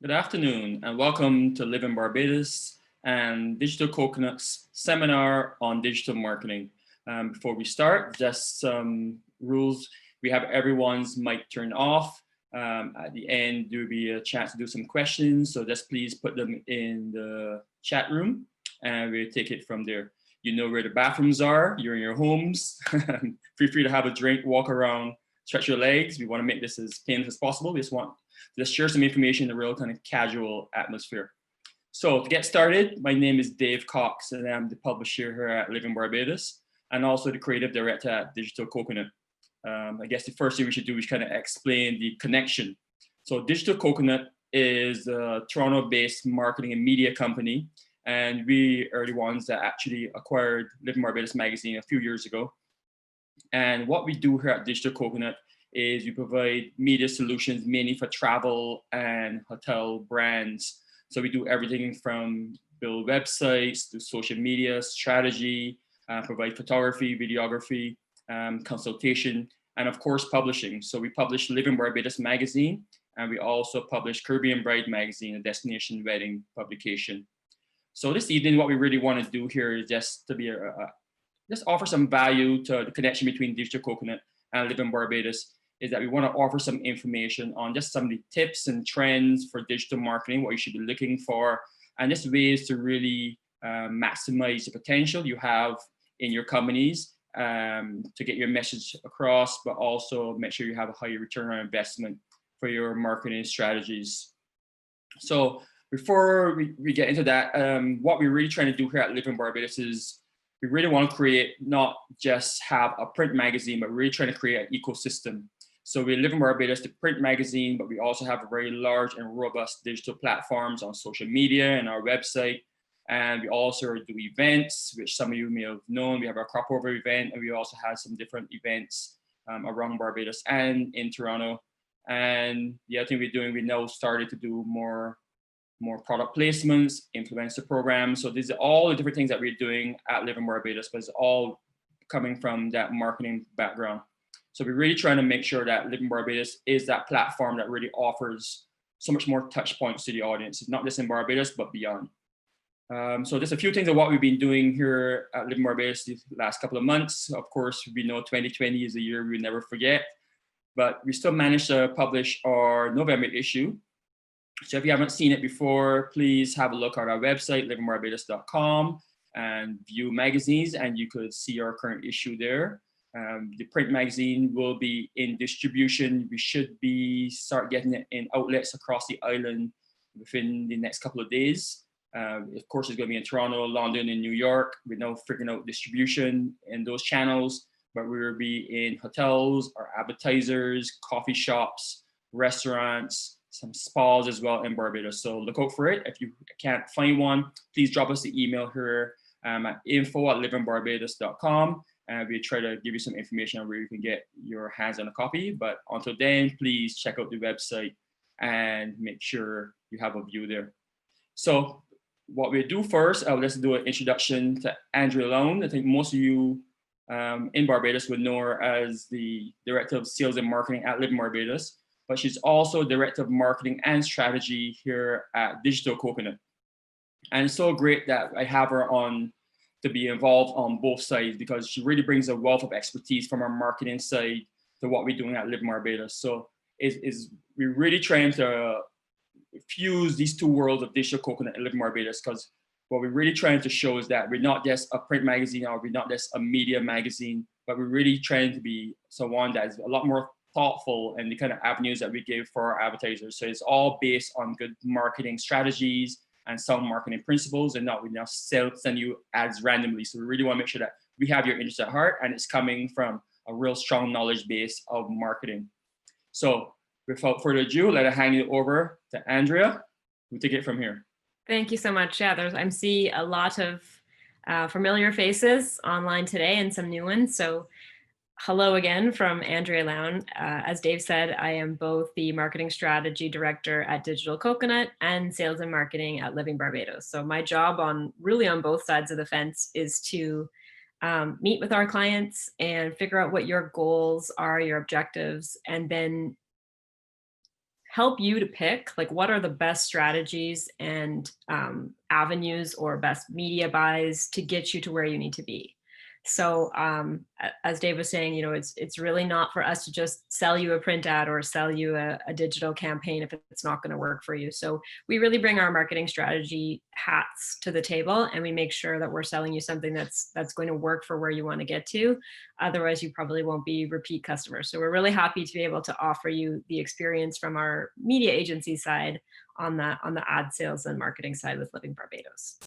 Good afternoon and welcome to Live in Barbados and Digital Coconut's seminar on digital marketing. Before we start, just some rules. We have everyone's mic turned off. At the end, there will be a chance to do some questions. So just please put them in the chat room and we'll take it from there. You know where the bathrooms are, you're in your homes. Feel free to have a drink, walk around, stretch your legs. We want to make this as painless as possible. We just want to share some information in a real kind of casual atmosphere. So to get started, my name is Dave Cox and I'm the publisher here at Live in Barbados and also the creative director at Digital Coconut. I guess the first thing we should do is kind of explain the connection. So Digital Coconut is a Toronto-based marketing and media company, and we are the ones that actually acquired Live in Barbados magazine a few years ago. And what we do here at Digital Coconut is we provide media solutions mainly for travel and hotel brands. So we do everything from build websites to social media strategy, provide photography, videography, consultation, and of course publishing. So we publish Live in Barbados magazine, and we also publish Caribbean Bride magazine, a destination wedding publication. So this evening, what we really want to do here is just to be just offer some value to the connection between Digital Coconut and Live in Barbados. Is that we want to offer some information on just some of the tips and trends for digital marketing, what you should be looking for, and just ways to really maximize the potential you have in your companies to get your message across, but also make sure you have a higher return on investment for your marketing strategies. So before we get into that, what we're really trying to do here at Live in Barbados is we really want to create, not just have a print magazine, but we're really trying to create an ecosystem. So we Live in Barbados, the print magazine, but we also have a very large and robust digital platforms on social media and our website. And we also do events, which some of you may have known. We have our crop over event, and we also have some different events around Barbados and in Toronto. And the other thing we're doing, we now started to do more product placements, influencer programs. So these are all the different things that we're doing at Live in Barbados, but it's all coming from that marketing background. So we're really trying to make sure that Live in Barbados is that platform that really offers so much more touch points to the audience. It's not just in Barbados, but beyond. So there's a few things of what we've been doing here at Live in Barbados these last couple of months. Of course, we know 2020 is a year we'll never forget, but we still managed to publish our November issue. So if you haven't seen it before, please have a look at our website, liveinbarbados.com, and view magazines, and you could see our current issue there. The print magazine will be in distribution. We should start getting it in outlets across the island within the next couple of days. Of course, it's going to be in Toronto, London, and New York. We're now figuring out distribution in those channels, but we will be in hotels, our advertisers, coffee shops, restaurants, some spas as well in Barbados. So look out for it. If you can't find one, please drop us the email here at info@liveinbarbados.com. And we try to give you some information on where you can get your hands on a copy. But until then, please check out the website and make sure you have a view there. So what we do first, let's do an introduction to Andrea Lown. I think most of you in Barbados would know her as the Director of Sales and Marketing at Live in Barbados, but she's also Director of Marketing and Strategy here at Digital Coconut. And it's so great that I have her on to be involved on both sides, because she really brings a wealth of expertise from our marketing side to what we're doing at Live in Barbados. So we're really trying to fuse these two worlds of Digital Coconut and Live in Barbados, because what we're really trying to show is that we're not just a print magazine or we're not just a media magazine, but we're really trying to be someone that is a lot more thoughtful in the kind of avenues that we give for our advertisers. So it's all based on good marketing strategies and sound marketing principles, and not we now send you ads randomly. So we really want to make sure that we have your interest at heart and it's coming from a real strong knowledge base of marketing. So without further ado, let me hand it over to Andrea. We'll take it from here. Thank you so much. Yeah, I see a lot of familiar faces online today and some new ones. So hello again from Andrea Lown. As Dave said, I am both the Marketing Strategy Director at Digital Coconut and Sales and Marketing at Live in Barbados. So my job on both sides of the fence is to meet with our clients and figure out what your goals are, your objectives, and then help you to pick like what are the best strategies and avenues or best media buys to get you to where you need to be. So as Dave was saying, it's really not for us to just sell you a print ad or sell you a digital campaign if it's not going to work for you. So we really bring our marketing strategy hats to the table, and we make sure that we're selling you something that's going to work for where you want to get to. Otherwise, you probably won't be repeat customers. So we're really happy to be able to offer you the experience from our media agency side on the ad sales and marketing side with Living Barbados.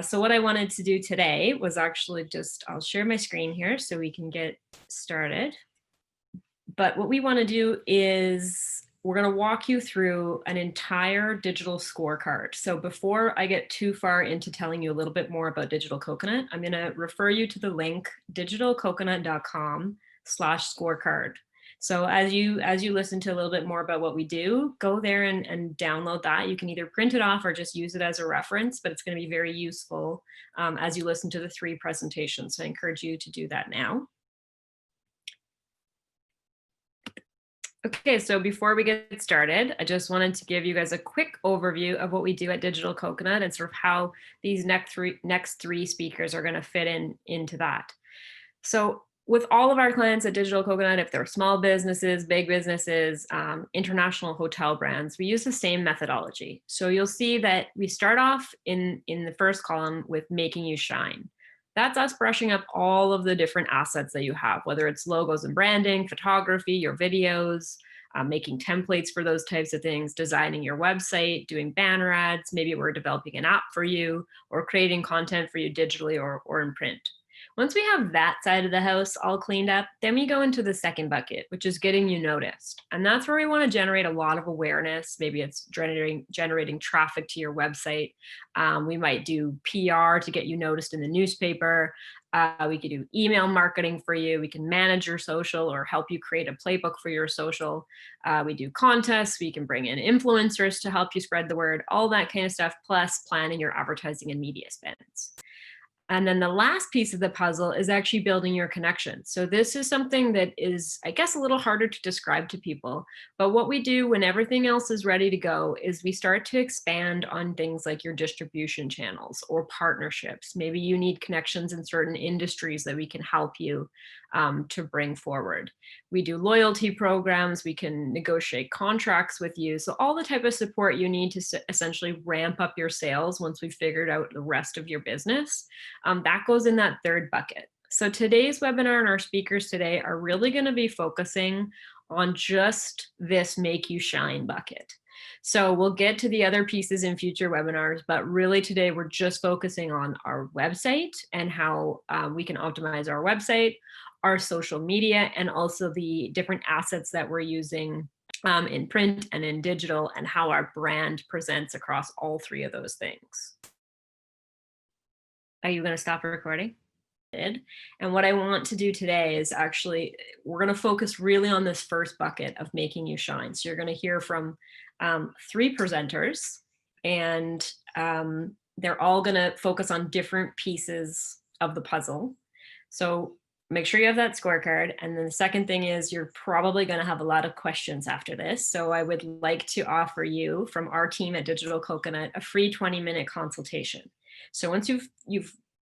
So what I wanted to do today was actually I'll share my screen here so we can get started. But what we want to do is we're going to walk you through an entire digital scorecard. So before I get too far into telling you a little bit more about Digital Coconut, I'm going to refer you to the link digitalcoconut.com/scorecard. So as you listen to a little bit more about what we do, go there and download that. You can either print it off or just use it as a reference, but it's going to be very useful as you listen to the 3 presentations. So I encourage you to do that now. Okay, so before we get started, I just wanted to give you guys a quick overview of what we do at Digital Coconut and sort of how these next three speakers are going to fit into that. So with all of our clients at Digital Coconut, if they're small businesses, big businesses, international hotel brands, we use the same methodology. So you'll see that we start off in the first column with making you shine. That's us brushing up all of the different assets that you have, whether it's logos and branding, photography, your videos, making templates for those types of things, designing your website, doing banner ads, maybe we're developing an app for you, or creating content for you digitally or in print. Once we have that side of the house all cleaned up, then we go into the second bucket, which is getting you noticed. And that's where we want to generate a lot of awareness. Maybe it's generating traffic to your website. We might do PR to get you noticed in the newspaper. We could do email marketing for you. We can manage your social or help you create a playbook for your social. We do contests. We can bring in influencers to help you spread the word, all that kind of stuff, plus planning your advertising and media spends. And then the last piece of the puzzle is actually building your connections. So this is something that is, I guess, a little harder to describe to people. But what we do when everything else is ready to go is we start to expand on things like your distribution channels or partnerships. Maybe you need connections in certain industries that we can help you to bring forward. We do loyalty programs. We can negotiate contracts with you. So all the type of support you need to essentially ramp up your sales once we've figured out the rest of your business. That goes in that third bucket. So today's webinar and our speakers today are really going to be focusing on just this make you shine bucket. So we'll get to the other pieces in future webinars, but really today we're just focusing on our website and how we can optimize our website, our social media, and also the different assets that we're using in print and in digital, and how our brand presents across all 3 of those things. Are you going to stop recording? And what I want to do today is actually, we're going to focus really on this first bucket of making you shine. So you're going to hear from 3 presenters, and they're all going to focus on different pieces of the puzzle. So make sure you have that scorecard. And then the second thing is you're probably going to have a lot of questions after this. So I would like to offer you, from our team at Digital Coconut, a free 20-minute consultation. So once you've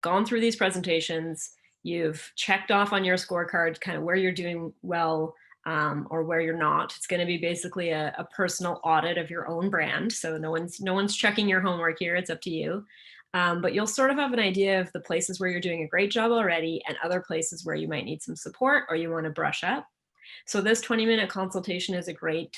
gone through these presentations, you've checked off on your scorecard kind of where you're doing well or where you're not. It's going to be basically a personal audit of your own brand. So no one's checking your homework here. It's up to you. But you'll sort of have an idea of the places where you're doing a great job already and other places where you might need some support or you want to brush up. So this 20-minute consultation is a great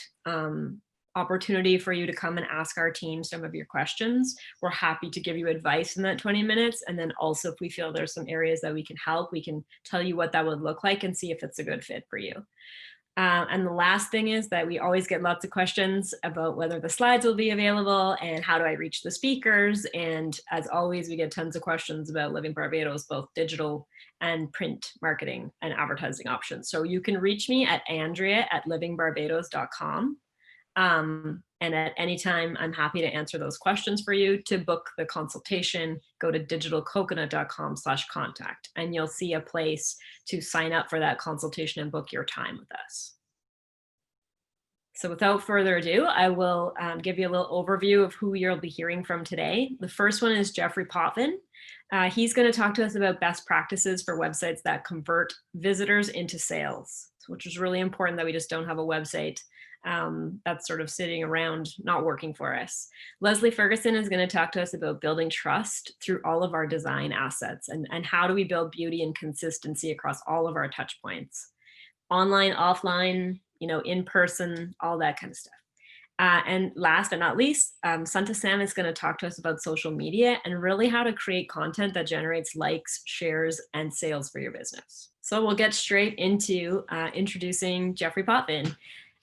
opportunity for you to come and ask our team some of your questions. We're happy to give you advice in that 20 minutes. And then also if we feel there's some areas that we can help, we can tell you what that would look like and see if it's a good fit for you. And the last thing is that we always get lots of questions about whether the slides will be available and how do I reach the speakers. And as always, we get tons of questions about Living Barbados, both digital and print marketing and advertising options. So you can reach me at andrea@livingbarbados.com. And at any time, I'm happy to answer those questions for you. To book the consultation, go to digitalcoconut.com/contact, and you'll see a place to sign up for that consultation and book your time with us. So without further ado, I will give you a little overview of who you'll be hearing from today. The first one is Jeffrey Potvin. He's going to talk to us about best practices for websites that convert visitors into sales, which is really important that we just don't have a website that's sort of sitting around not working for us. Leslie Ferguson is going to talk to us about building trust through all of our design assets and how do we build beauty and consistency across all of our touch points. Online, offline, in person, all that kind of stuff. And last but not least, Santa Sam is going to talk to us about social media and really how to create content that generates likes, shares, and sales for your business. So we'll get straight into introducing Jeffrey Potvin.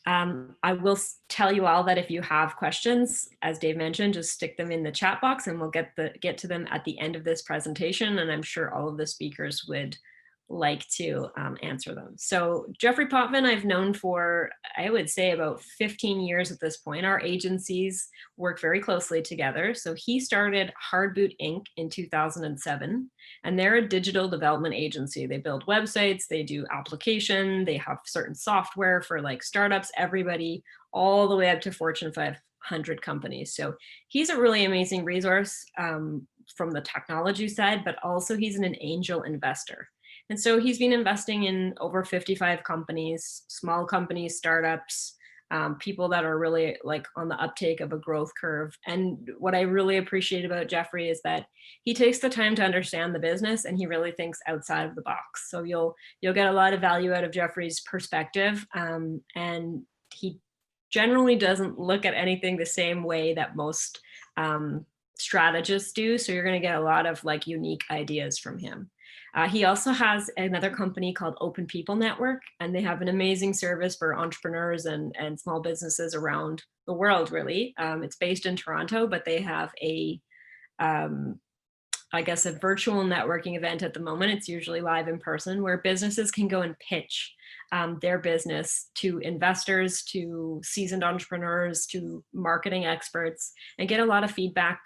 I will tell you all that if you have questions, as Dave mentioned, just stick them in the chat box and we'll get to them at the end of this presentation. And I'm sure all of the speakers would like to answer them. So Jeffrey Potvin, I've known for, I would say, about 15 years at this point. Our agencies work very closely together. So he started Hard Boot Inc. in 2007, and they're a digital development agency. They build websites, they do application, they have certain software for like startups, everybody, all the way up to Fortune 500 companies. So he's a really amazing resource from the technology side, but also he's an angel investor. And so he's been investing in over 55 companies, small companies, startups, people that are really like on the uptake of a growth curve. And what I really appreciate about Jeffrey is that he takes the time to understand the business and he really thinks outside of the box. So you'll get a lot of value out of Jeffrey's perspective. And he generally doesn't look at anything the same way that most strategists do. So you're going to get a lot of like unique ideas from him. He also has another company called Open People Network, and they have an amazing service for entrepreneurs and small businesses around the world, really. It's based in Toronto, but they have I guess, a virtual networking event at the moment. It's usually live in person, where businesses can go and pitch their business to investors, to seasoned entrepreneurs, to marketing experts, and get a lot of feedback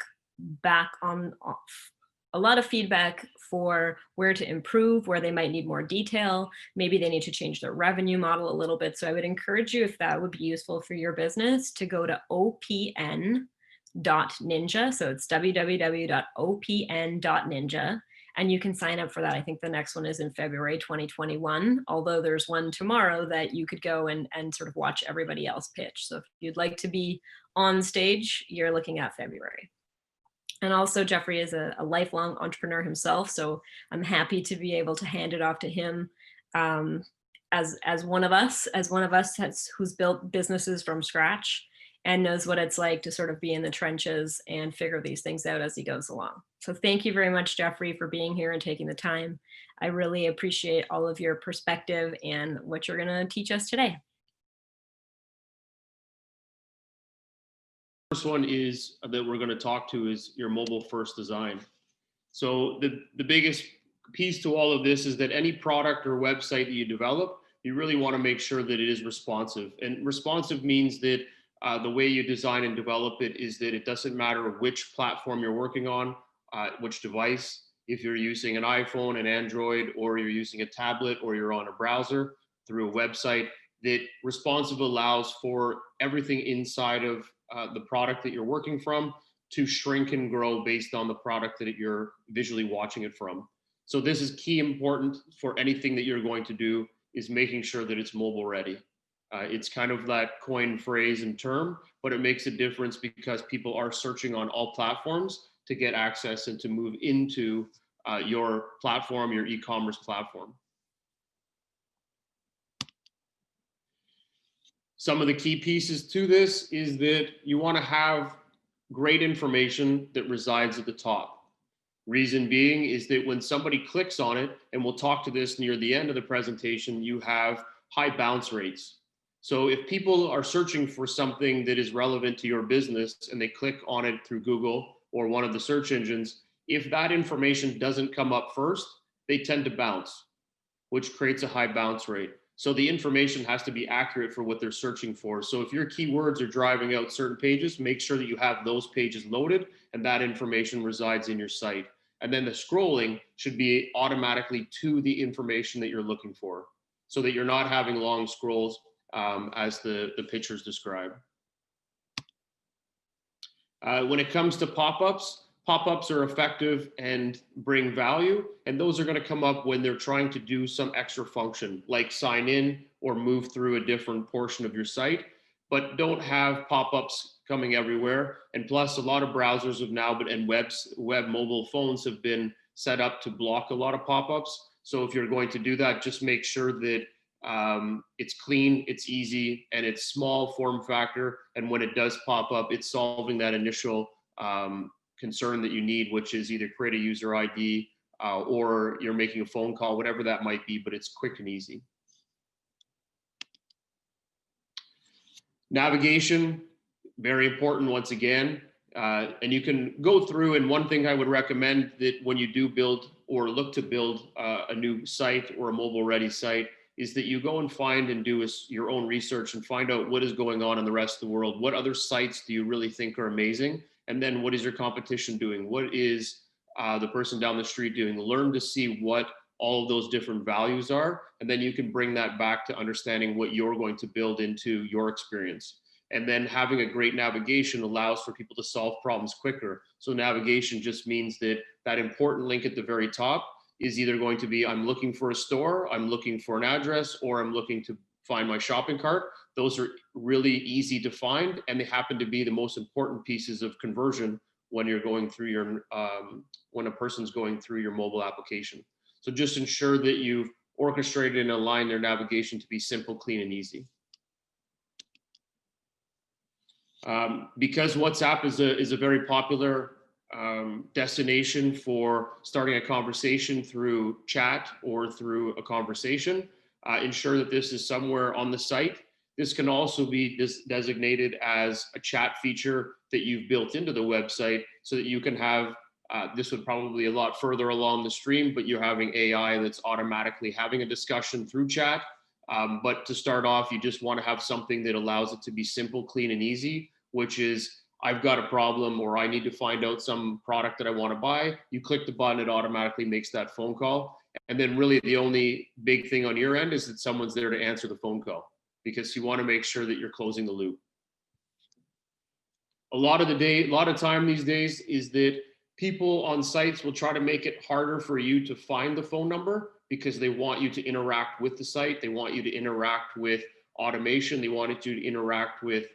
for where to improve, where they might need more detail. Maybe they need to change their revenue model a little bit. So I would encourage you, if that would be useful for your business, to go to opn.ninja. So it's www.opn.ninja. And you can sign up for that. I think the next one is in February 2021, although there's one tomorrow that you could go and sort of watch everybody else pitch. So if you'd like to be on stage, you're looking at February. And also Jeffrey is a lifelong entrepreneur himself, so I'm happy to be able to hand it off to him as one of us who's built businesses from scratch and knows what it's like to sort of be in the trenches and figure these things out as he goes along. So thank you very much, Jeffrey, for being here and taking the time. I really appreciate all of your perspective and what you're going to teach us today. First one is that we're going to talk to is your mobile first design. So the biggest piece to all of this is that any product or website that you develop, you really want to make sure that it is responsive. And responsive means that the way you design and develop it is that it doesn't matter which platform you're working on, which device, if you're using an iPhone, an Android, or you're using a tablet, or you're on a browser through a website, that responsive allows for everything inside of the product that you're working from to shrink and grow based on the product that you're visually watching it from. So this is key important for anything that you're going to do, is making sure that it's mobile ready. It's kind of that coined phrase and term, but it makes a difference because people are searching on all platforms to get access and to move into your platform, your e-commerce platform. Some of the key pieces to this is that you want to have great information that resides at the top. Reason being is that when somebody clicks on it, and we'll talk to this near the end of the presentation, you have high bounce rates. So if people are searching for something that is relevant to your business and they click on it through Google or one of the search engines, if that information doesn't come up first, they tend to bounce, which creates a high bounce rate. So the information has to be accurate for what they're searching for. So if your keywords are driving out certain pages, make sure that you have those pages loaded and that information resides in your site. And then the scrolling should be automatically to the information that you're looking for, so that you're not having long scrolls as the pictures describe. When it comes to pop-ups, pop-ups are effective and bring value, and those are going to come up when they're trying to do some extra function, like sign in or move through a different portion of your site, but don't have pop-ups coming everywhere. And plus, a lot of browsers have now, and web mobile phones have been set up to block a lot of pop-ups. So if you're going to do that, just make sure that it's clean, it's easy, and it's small form factor. And when it does pop up, it's solving that initial concern that you need, which is either create a user ID or you're making a phone call, whatever that might be, but it's quick and easy. Navigation, very important once again. And you can go through, and one thing I would recommend that when you do build or look to build a new site or a mobile ready site is that you go and find and do your own research and find out what is going on in the rest of the world. What other sites do you really think are amazing? And then what is your competition doing? What is the person down the street doing? Learn to see what all of those different values are. And then you can bring that back to understanding what you're going to build into your experience. And then having a great navigation allows for people to solve problems quicker. So navigation just means that that important link at the very top is either going to be, I'm looking for a store, I'm looking for an address, or I'm looking to find my shopping cart. Those are really easy to find, and they happen to be the most important pieces of conversion when you're going through your, when a person's going through your mobile application. So just ensure that you've orchestrated and aligned their navigation to be simple, clean, and easy. Because WhatsApp is a very popular destination for starting a conversation through chat or through a conversation, ensure that this is somewhere on the site. This can also be designated as a chat feature that you've built into the website so that you can have, this would probably be a lot further along the stream, but you're having AI that's automatically having a discussion through chat. But to start off, you just want to have something that allows it to be simple, clean, and easy, which is, I've got a problem or I need to find out some product that I want to buy. You click the button, it automatically makes that phone call. And then really the only big thing on your end is that someone's there to answer the phone call, because you want to make sure that you're closing the loop. A lot of time these days is that people on sites will try to make it harder for you to find the phone number because they want you to interact with the site. They want you to interact with automation. They want you to interact with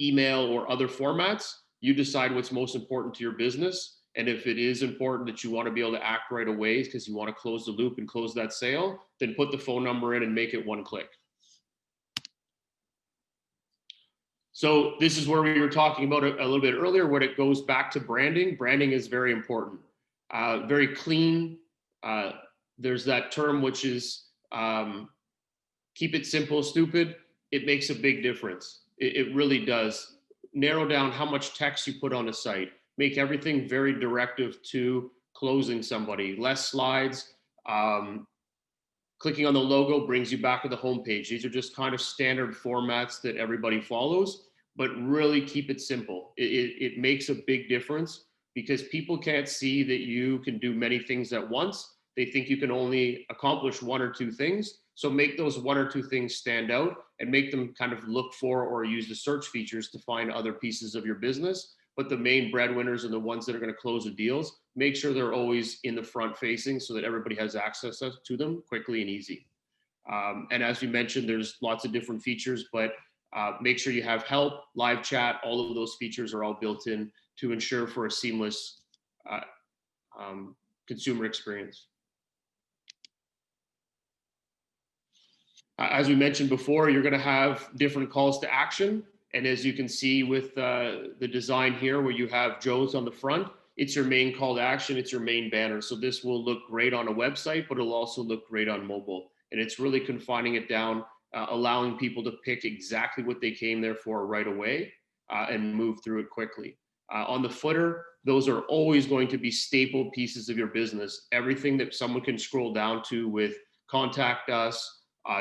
email or other formats. You decide what's most important to your business. And if it is important that you want to be able to act right away because you want to close the loop and close that sale, then put the phone number in and make it one click. So this is where we were talking about it a little bit earlier, when it goes back to branding. Branding is very important, very clean. There's that term, which is keep it simple, stupid. It makes a big difference. It really does. Narrow down how much text you put on a site. Make everything very directive to closing somebody. Less slides. Clicking on the logo brings you back to the homepage. These are just kind of standard formats that everybody follows, but really keep it simple. It makes a big difference because people can't see that you can do many things at once. They think you can only accomplish one or two things. So make those one or two things stand out and make them kind of look for or use the search features to find other pieces of your business. But the main breadwinners and the ones that are going to close the deals, make sure they're always in the front facing so that everybody has access to them quickly and easy. And as we mentioned, there's lots of different features, but make sure you have help, live chat, all of those features are all built in to ensure for a seamless consumer experience. As we mentioned before, you're going to have different calls to action. And as you can see with the design here, where you have Joe's on the front, it's your main call to action. It's your main banner. So this will look great on a website, but it'll also look great on mobile. And it's really confining it down, allowing people to pick exactly what they came there for right away and move through it quickly. On the footer, those are always going to be staple pieces of your business. Everything that someone can scroll down to with contact us,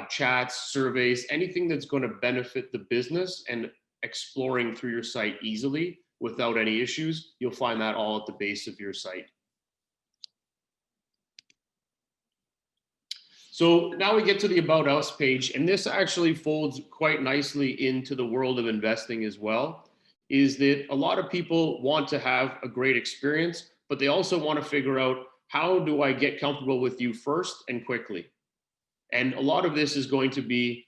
chats, surveys, anything that's going to benefit the business and exploring through your site easily without any issues, you'll find that all at the base of your site. So now we get to the About Us page, and this actually folds quite nicely into the world of investing as well, is that a lot of people want to have a great experience, but they also want to figure out, how do I get comfortable with you first and quickly? And a lot of this is going to be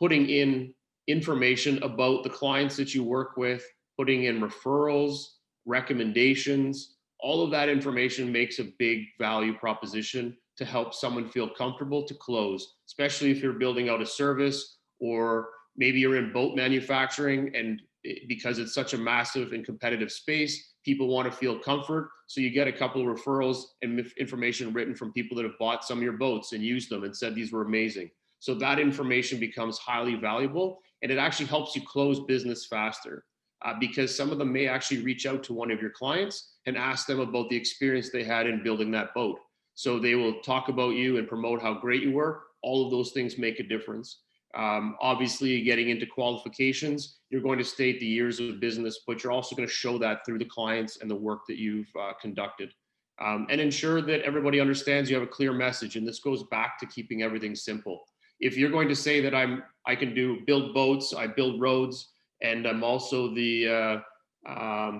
putting in information about the clients that you work with, putting in referrals, recommendations. All of that information makes a big value proposition to help someone feel comfortable to close, especially if you're building out a service, or maybe you're in boat manufacturing, and because it's such a massive and competitive space, people want to feel comfort. So you get a couple of referrals and information written from people that have bought some of your boats and used them and said these were amazing. So that information becomes highly valuable, and it actually helps you close business faster, because some of them may actually reach out to one of your clients and ask them about the experience they had in building that boat. So they will talk about you and promote how great you were. All of those things make a difference. Obviously, getting into qualifications, you're going to state the years of business, but you're also going to show that through the clients and the work that you've conducted. And ensure that everybody understands you have a clear message. And this goes back to keeping everything simple. If you're going to say that I can build boats, I build roads, and I'm also the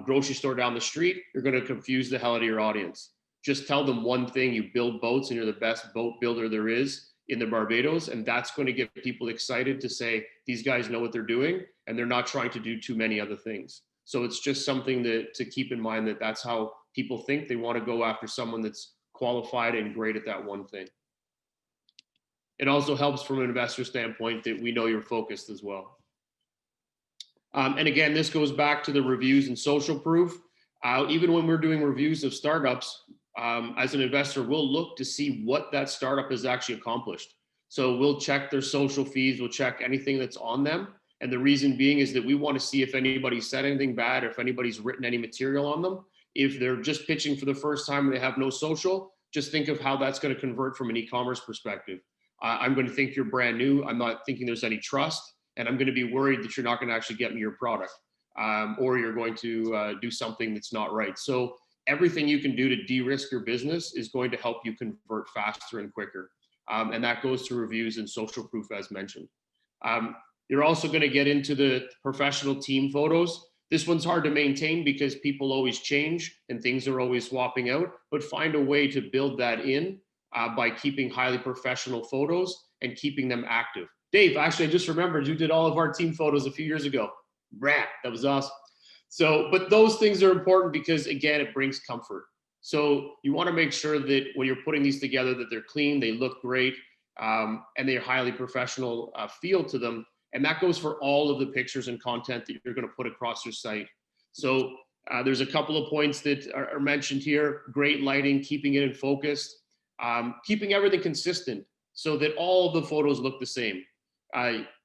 grocery store down the street, you're going to confuse the hell out of your audience. Just tell them one thing: you build boats and you're the best boat builder there is in the Barbados. And that's going to get people excited to say, these guys know what they're doing, and they're not trying to do too many other things. So it's just something to keep in mind, that that's how people think. They want to go after someone that's qualified and great at that one thing. It also helps from an investor standpoint that we know you're focused as well. And again, this goes back to the reviews and social proof. Even when we're doing reviews of startups, as an investor, we'll look to see what that startup has actually accomplished. So we'll check their social feeds, we'll check anything that's on them. And the reason being is that we want to see if anybody said anything bad, or if anybody's written any material on them. If they're just pitching for the first time and they have no social, just think of how that's going to convert from an e-commerce perspective. I'm going to think you're brand new. I'm not thinking there's any trust, and I'm going to be worried that you're not going to actually get me your product, or you're going to do something that's not right. So everything you can do to de-risk your business is going to help you convert faster and quicker. And that goes to reviews and social proof, as mentioned. You're also going to get into the professional team photos. This one's hard to maintain because people always change and things are always swapping out, but find a way to build that in by keeping highly professional photos and keeping them active. Dave, actually, I just remembered you did all of our team photos a few years ago. Brad, that was awesome. So, but those things are important because, again, it brings comfort. So you want to make sure that when you're putting these together, that they're clean, they look great, and they're highly professional feel to them. And that goes for all of the pictures and content that you're going to put across your site. So there's a couple of points that are mentioned here: great lighting, keeping it in focus, keeping everything consistent so that all of the photos look the same.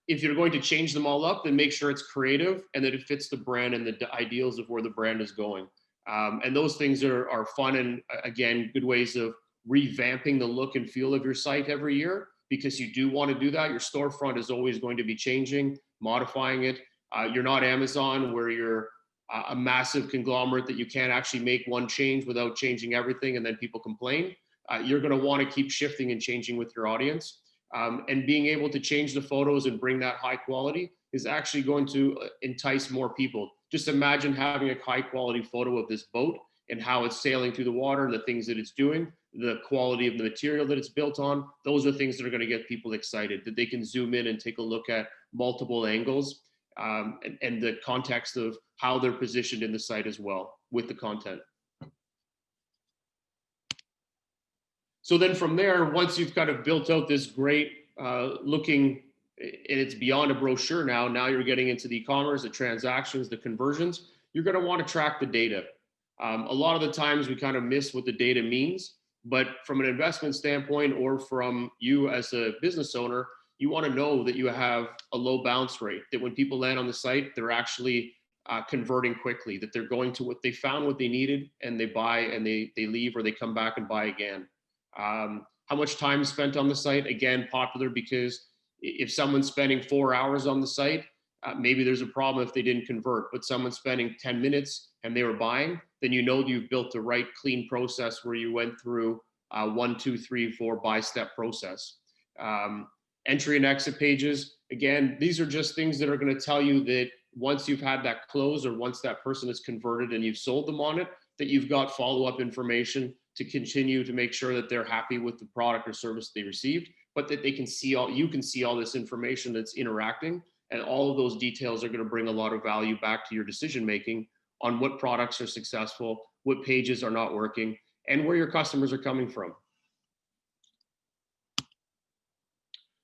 If you're going to change them all up, then make sure it's creative and that it fits the brand and the ideals of where the brand is going. And those things are fun, and again, good ways of revamping the look and feel of your site every year, because you do want to do that. Your storefront is always going to be changing, modifying it. You're not Amazon, where you're a massive conglomerate that you can't actually make one change without changing everything and then people complain. You're going to want to keep shifting and changing with your audience. And being able to change the photos and bring that high quality is actually going to entice more people. Just imagine having a high quality photo of this boat and how it's sailing through the water and the things that it's doing, the quality of the material that it's built on. Those are things that are going to get people excited, that they can zoom in and take a look at multiple angles, and the context of how they're positioned in the site as well with the content. So then from there, once you've kind of built out this great looking, and it's beyond a brochure now you're getting into the e-commerce, the transactions, the conversions, you're going to want to track the data. A lot of the times we kind of miss what the data means, but from an investment standpoint, or from you as a business owner, you want to know that you have a low bounce rate, that when people land on the site, they're actually converting quickly, that they're going to what they found, what they needed, and they buy, and they leave, or they come back and buy again. How much time spent on the site? Again, popular, because if someone's spending 4 hours on the site, maybe there's a problem if they didn't convert, but someone's spending 10 minutes and they were buying, then you know you've built the right clean process where you went through 1, 2, 3, 4 by-step process. Entry and exit pages, again, these are just things that are going to tell you that once you've had that close, or once that person is converted and you've sold them on it, that you've got follow-up information to continue to make sure that they're happy with the product or service they received, but that they can see you can see all this information that's interacting, and all of those details are going to bring a lot of value back to your decision making on what products are successful, what pages are not working, and where your customers are coming from.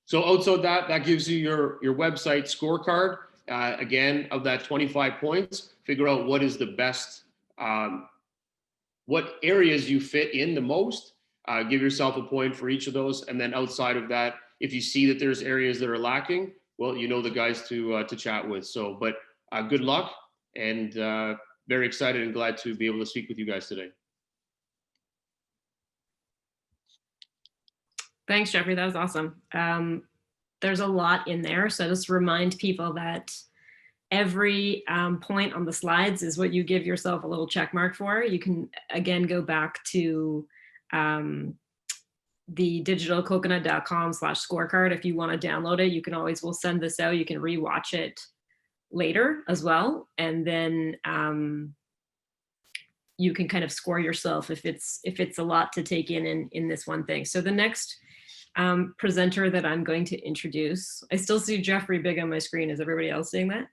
So outside that gives you your website scorecard. Again, of that 25 points, figure out what is the best, what areas you fit in the most. Give yourself a point for each of those. And then outside of that, if you see that there's areas that are lacking, well, you know the guys to chat with. So, but good luck, and very excited and glad to be able to speak with you guys today. Thanks, Jeffrey. That was awesome. There's a lot in there. So just remind people that every point on the slides is what you give yourself a little check mark for. You can, again, go back to the digitalcoconut.com/scorecard. If you want to download it, you can always, we'll send this out. You can rewatch it later as well. And then you can kind of score yourself if it's a lot to take in this one thing. So the next presenter that I'm going to introduce, I still see Jeffrey big on my screen. Is everybody else seeing that?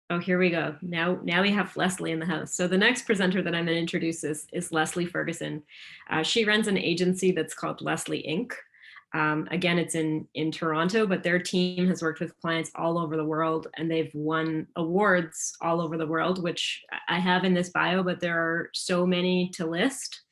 Oh, here we go. Now we have Leslie in the house. So the next presenter that I'm going to introduce is Leslie Ferguson. She runs an agency that's called Leslie Inc. Again, it's in Toronto, but their team has worked with clients all over the world, and they've won awards all over the world, which I have in this bio, but there are so many to list.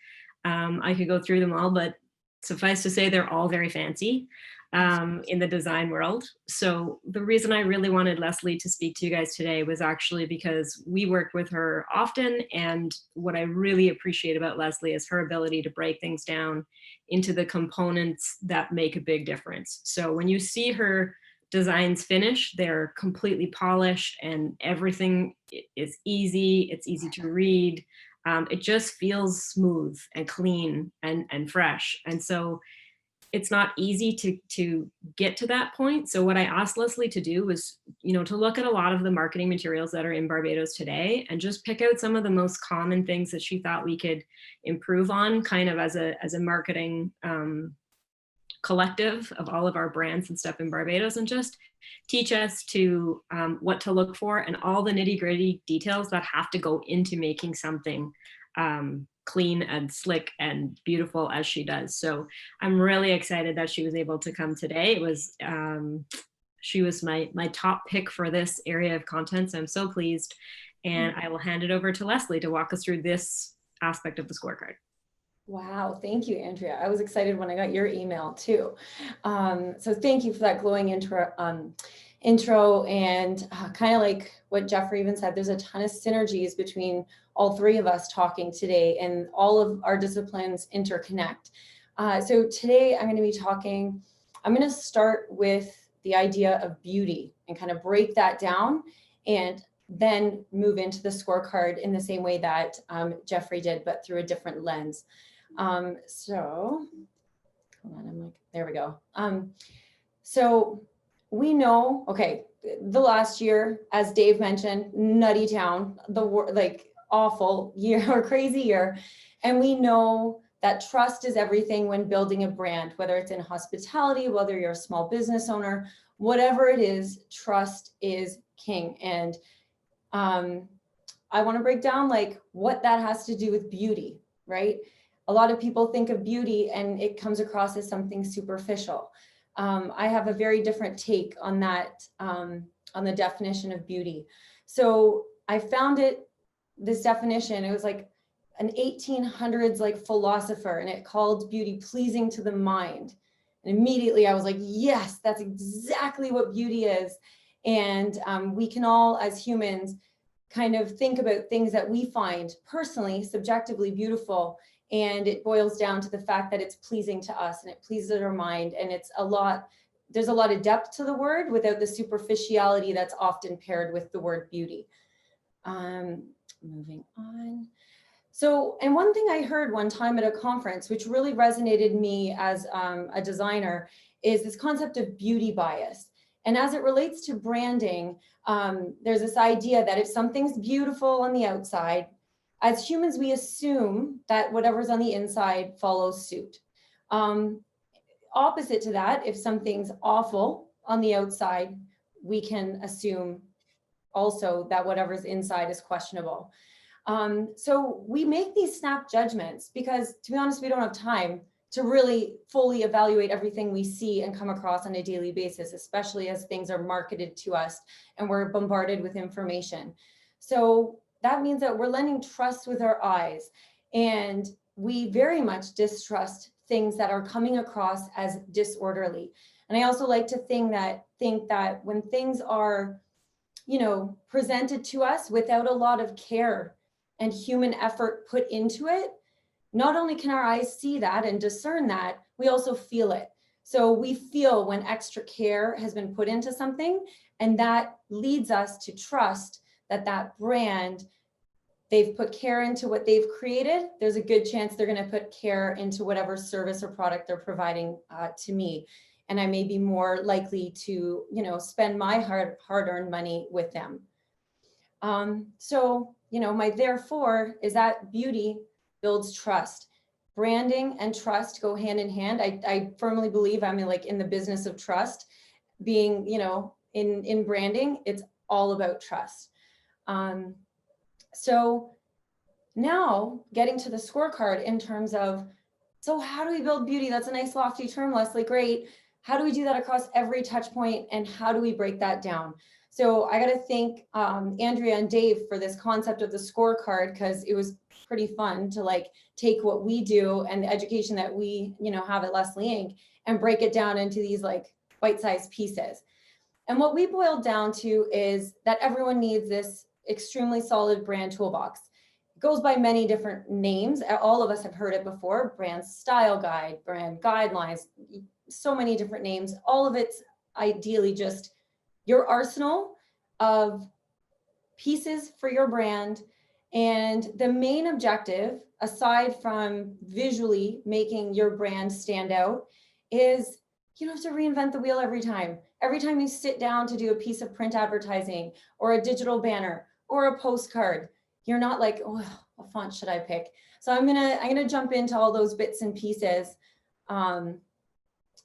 I could go through them all, but suffice to say, they're all very fancy in the design world. So the reason I really wanted Leslie to speak to you guys today was actually because we work with her often, and what I really appreciate about Leslie is her ability to break things down into the components that make a big difference. So when you see her designs finish, they're completely polished and everything is easy. It's easy to read. It just feels smooth and clean and fresh. And so it's not easy to get to that point. So what I asked Leslie to do was, to look at a lot of the marketing materials that are in Barbados today and just pick out some of the most common things that she thought we could improve on, kind of as a marketing collective of all of our brands and stuff in Barbados, and just teach us to what to look for and all the nitty-gritty details that have to go into making something clean and slick and beautiful as she does. So I'm really excited that she was able to come today. It was she was my top pick for this area of content, so I'm so pleased. And I will hand it over to Leslie to walk us through this aspect of the scorecard. Wow, thank you, Andrea. I was excited when I got your email too. So thank you for that glowing intro. And kind of like what Jeffrey even said, there's a ton of synergies between all three of us talking today, and all of our disciplines interconnect. So today I'm going to be talking, I'm going to start with the idea of beauty and kind of break that down, and then move into the scorecard in the same way that Jeffrey did, but through a different lens. So hold on, I'm like, there we go. So we know, okay, the last year, as Dave mentioned, nutty town, like awful year or crazy year. And we know that trust is everything when building a brand, whether it's in hospitality, whether you're a small business owner, whatever it is, trust is king. And I want to break down like what that has to do with beauty, right? A lot of people think of beauty and it comes across as something superficial. I have a very different take on that, on the definition of beauty. So I found this definition, it was like an 1800s like philosopher, and it called beauty pleasing to the mind. And immediately I was like, yes, that's exactly what beauty is. And we can all, as humans, kind of think about things that we find personally, subjectively beautiful. And it boils down to the fact that it's pleasing to us and it pleases our mind. And there's a lot of depth to the word without the superficiality that's often paired with the word beauty. Moving on. So, and one thing I heard one time at a conference, which really resonated me as a designer, is this concept of beauty bias. And as it relates to branding, there's this idea that if something's beautiful on the outside, as humans, we assume that whatever's on the inside follows suit. Opposite to that, if something's awful on the outside, we can assume also that whatever's inside is questionable. So we make these snap judgments because, to be honest, we don't have time to really fully evaluate everything we see and come across on a daily basis, especially as things are marketed to us and we're bombarded with information. So that means that we're lending trust with our eyes, and we very much distrust things that are coming across as disorderly. And I also like to think that when things are, presented to us without a lot of care and human effort put into it, not only can our eyes see that and discern that, we also feel it. So we feel when extra care has been put into something, and that leads us to trust that that brand, they've put care into what they've created. There's a good chance they're going to put care into whatever service or product they're providing to me. And I may be more likely to, spend my hard-earned money with them. So, my therefore is that beauty builds trust. Branding and trust go hand in hand. I firmly believe I'm in the business of trust. Being, in branding, it's all about trust. So now getting to the scorecard in terms of, so how do we build beauty? That's a nice lofty term, Leslie, great. How do we do that across every touch point, and how do we break that down? So I got to thank Andrea and Dave for this concept of the scorecard, because it was pretty fun to take what we do and the education that we have at Leslie Inc. and break it down into these bite-sized pieces. And what we boiled down to is that everyone needs this extremely solid brand toolbox. It goes by many different names. All of us have heard it before: brand style guide, brand guidelines, so many different names. All of it's ideally just your arsenal of pieces for your brand. And the main objective, aside from visually making your brand stand out, is you don't have to reinvent the wheel every time. Every time you sit down to do a piece of print advertising or a digital banner or a postcard, you're not like, oh, what font should I pick? So I'm gonna jump into all those bits and pieces.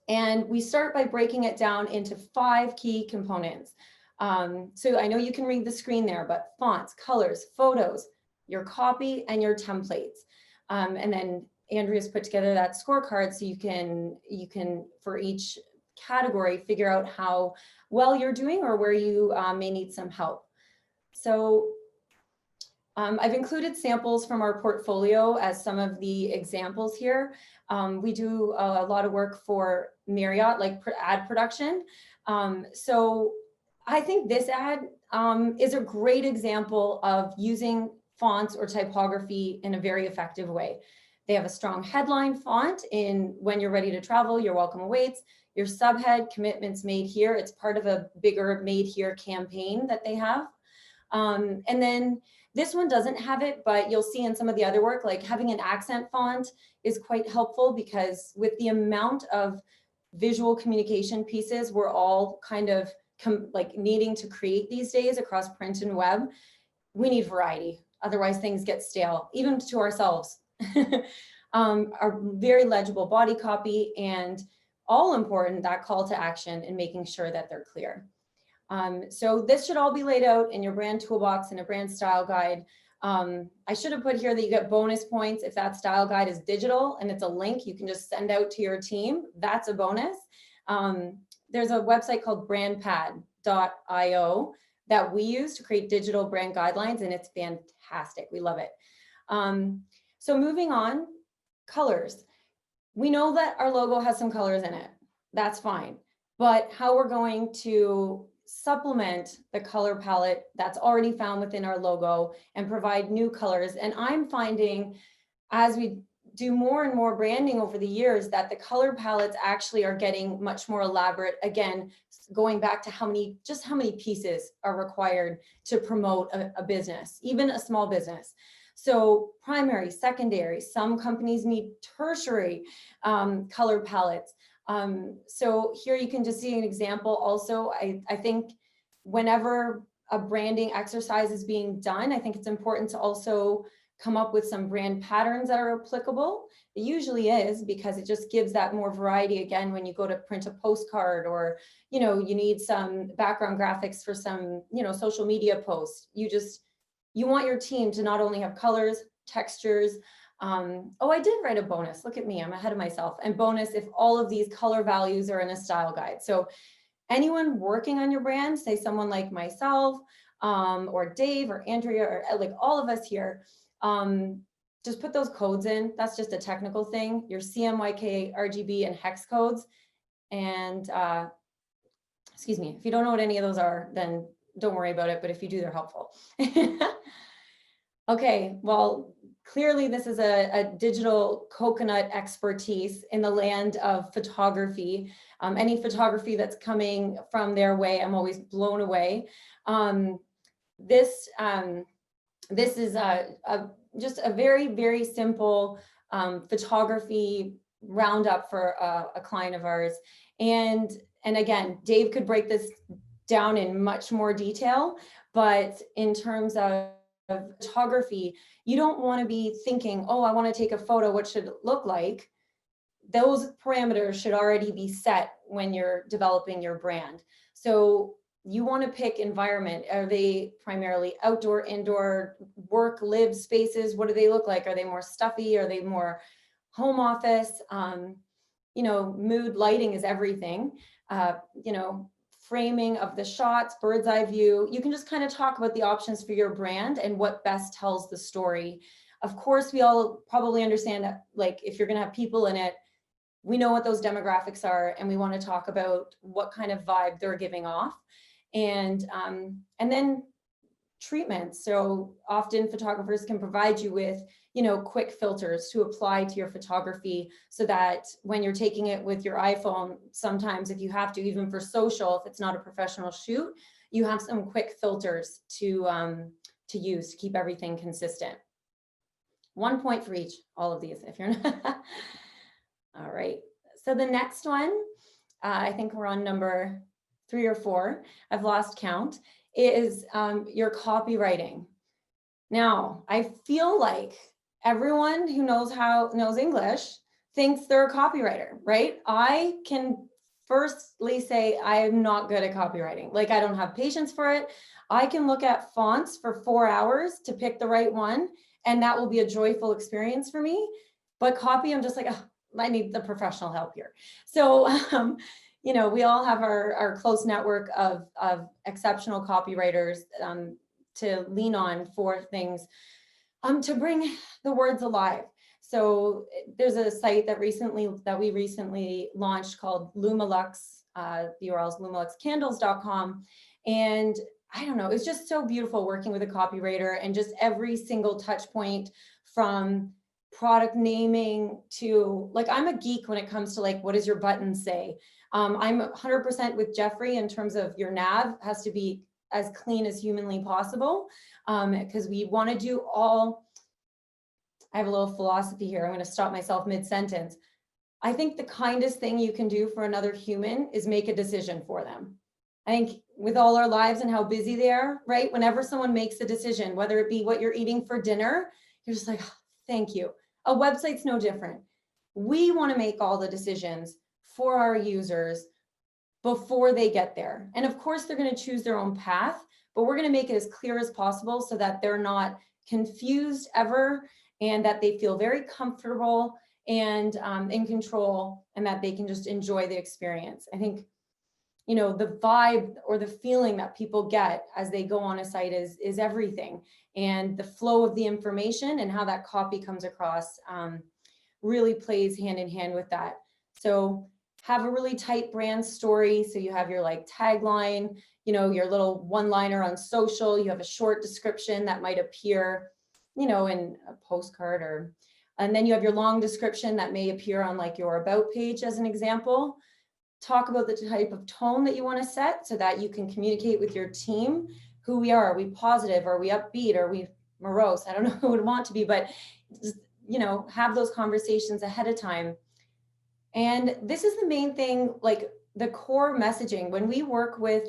And we start by breaking it down into 5 key components. So I know you can read the screen there, but fonts, colors, photos, your copy, and your templates. And then Andrea's put together that scorecard so you can for each category figure out how well you're doing or where you may need some help. So I've included samples from our portfolio as some of the examples here. We do a lot of work for Marriott, ad production. So I think this ad is a great example of using fonts or typography in a very effective way. They have a strong headline font in "When you're ready to travel, your welcome awaits." Your subhead, "Commitments made here." It's part of a bigger Made Here campaign that they have. And then this one doesn't have it, but you'll see in some of the other work, having an accent font is quite helpful, because with the amount of visual communication pieces we're all kind of needing to create these days across print and web, we need variety. Otherwise things get stale, even to ourselves. Our very legible body copy, and all important, that call to action and making sure that they're clear. So this should all be laid out in your brand toolbox and a brand style guide. I should have put here that you get bonus points if that style guide is digital and it's a link you can just send out to your team. That's a bonus. There's a website called brandpad.io that we use to create digital brand guidelines, and it's fantastic. We love it. So moving on, colors. We know that our logo has some colors in it. That's fine. But how we're going to supplement the color palette that's already found within our logo and provide new colors. And I'm finding, as we do more and more branding over the years, that the color palettes actually are getting much more elaborate. Again, going back to how many pieces are required to promote a business, even a small business. So primary, secondary, some companies need tertiary color palettes. So here you can just see an example. Also, I think whenever a branding exercise is being done, I think it's important to also come up with some brand patterns that are applicable. It usually is, because it just gives that more variety. Again, when you go to print a postcard, or, you know, you need some background graphics for some, you know, social media posts. You want your team to not only have colors, textures. Oh, I did write a bonus. Look at me, I'm ahead of myself. And bonus if all of these color values are in a style guide. So anyone working on your brand, say someone like myself, or Dave or Andrea, or like all of us here, just put those codes in. That's just a technical thing, your CMYK, RGB, and hex codes. And excuse me, if you don't know what any of those are, then don't worry about it. But if you do, they're helpful. Okay, well, clearly this is a digital coconut expertise in the land of photography. Any photography that's coming from their way, I'm always blown away. This is just a very, very simple photography roundup for a client of ours. And again, Dave could break this down in much more detail, but in terms of photography, you don't want to be thinking, oh, I want to take a photo, what should it look like? Those parameters should already be set when you're developing your brand. So you want to pick environment. Are they primarily outdoor, indoor, work, live spaces? What do they look like? Are they more stuffy? Are they more home office? You know, mood, lighting is everything. You know, framing of the shots, bird's eye view. You can just kind of talk about the options for your brand and what best tells the story. Of course, we all probably understand that, like, if you're going to have people in it, we know what those demographics are, and we want to talk about what kind of vibe they're giving off. And then treatments. So often photographers can provide you with, you know, quick filters to apply to your photography, so that when you're taking it with your iPhone, sometimes if you have to, even for social, if it's not a professional shoot, you have some quick filters to use to keep everything consistent. 1 point for each, all of these, if you're not. All right, so the next one, I think we're on number 3 or 4, I've lost count, is your copywriting. Now, I feel like everyone who knows English thinks they're a copywriter, right? I can firstly say I'm not good at copywriting. Like, I don't have patience for it. I can look at fonts for 4 hours to pick the right one, and that will be a joyful experience for me. But copy, I'm just like, oh, I need the professional help here. So, you know, we all have our close network of exceptional copywriters to lean on for things, to bring the words alive. So there's a site that we recently launched called Lumalux. The URL is lumaluxcandles.com. And I don't know, it's just so beautiful working with a copywriter, and just every single touch point, from product naming to, like, I'm a geek when it comes to, like, what does your button say? I'm 100% with Jeffrey in terms of your nav has to be as clean as humanly possible, because we want to do all. I have a little philosophy here. I'm going to stop myself mid-sentence. I think the kindest thing you can do for another human is make a decision for them. I think with all our lives and how busy they are, right? Whenever someone makes a decision, whether it be what you're eating for dinner, you're just like, oh, thank you. A website's no different. We want to make all the decisions for our users before they get there. And of course, they're going to choose their own path, but we're going to make it as clear as possible so that they're not confused ever, and that they feel very comfortable and in control, and that they can just enjoy the experience. I think, you know, the vibe or the feeling that people get as they go on a site is everything. And the flow of the information and how that copy comes across really plays hand in hand with that. So have a really tight brand story. So you have your, like, tagline, you know, your little one-liner on social, you have a short description that might appear, you know, in a postcard, and then you have your long description that may appear on, like, your about page as an example. Talk about the type of tone that you want to set so that you can communicate with your team who we are. Are we positive? Are we upbeat? Are we morose. I don't know who would want to be, but just, you know, have those conversations ahead of time. And this is the main thing, like the core messaging. When we work with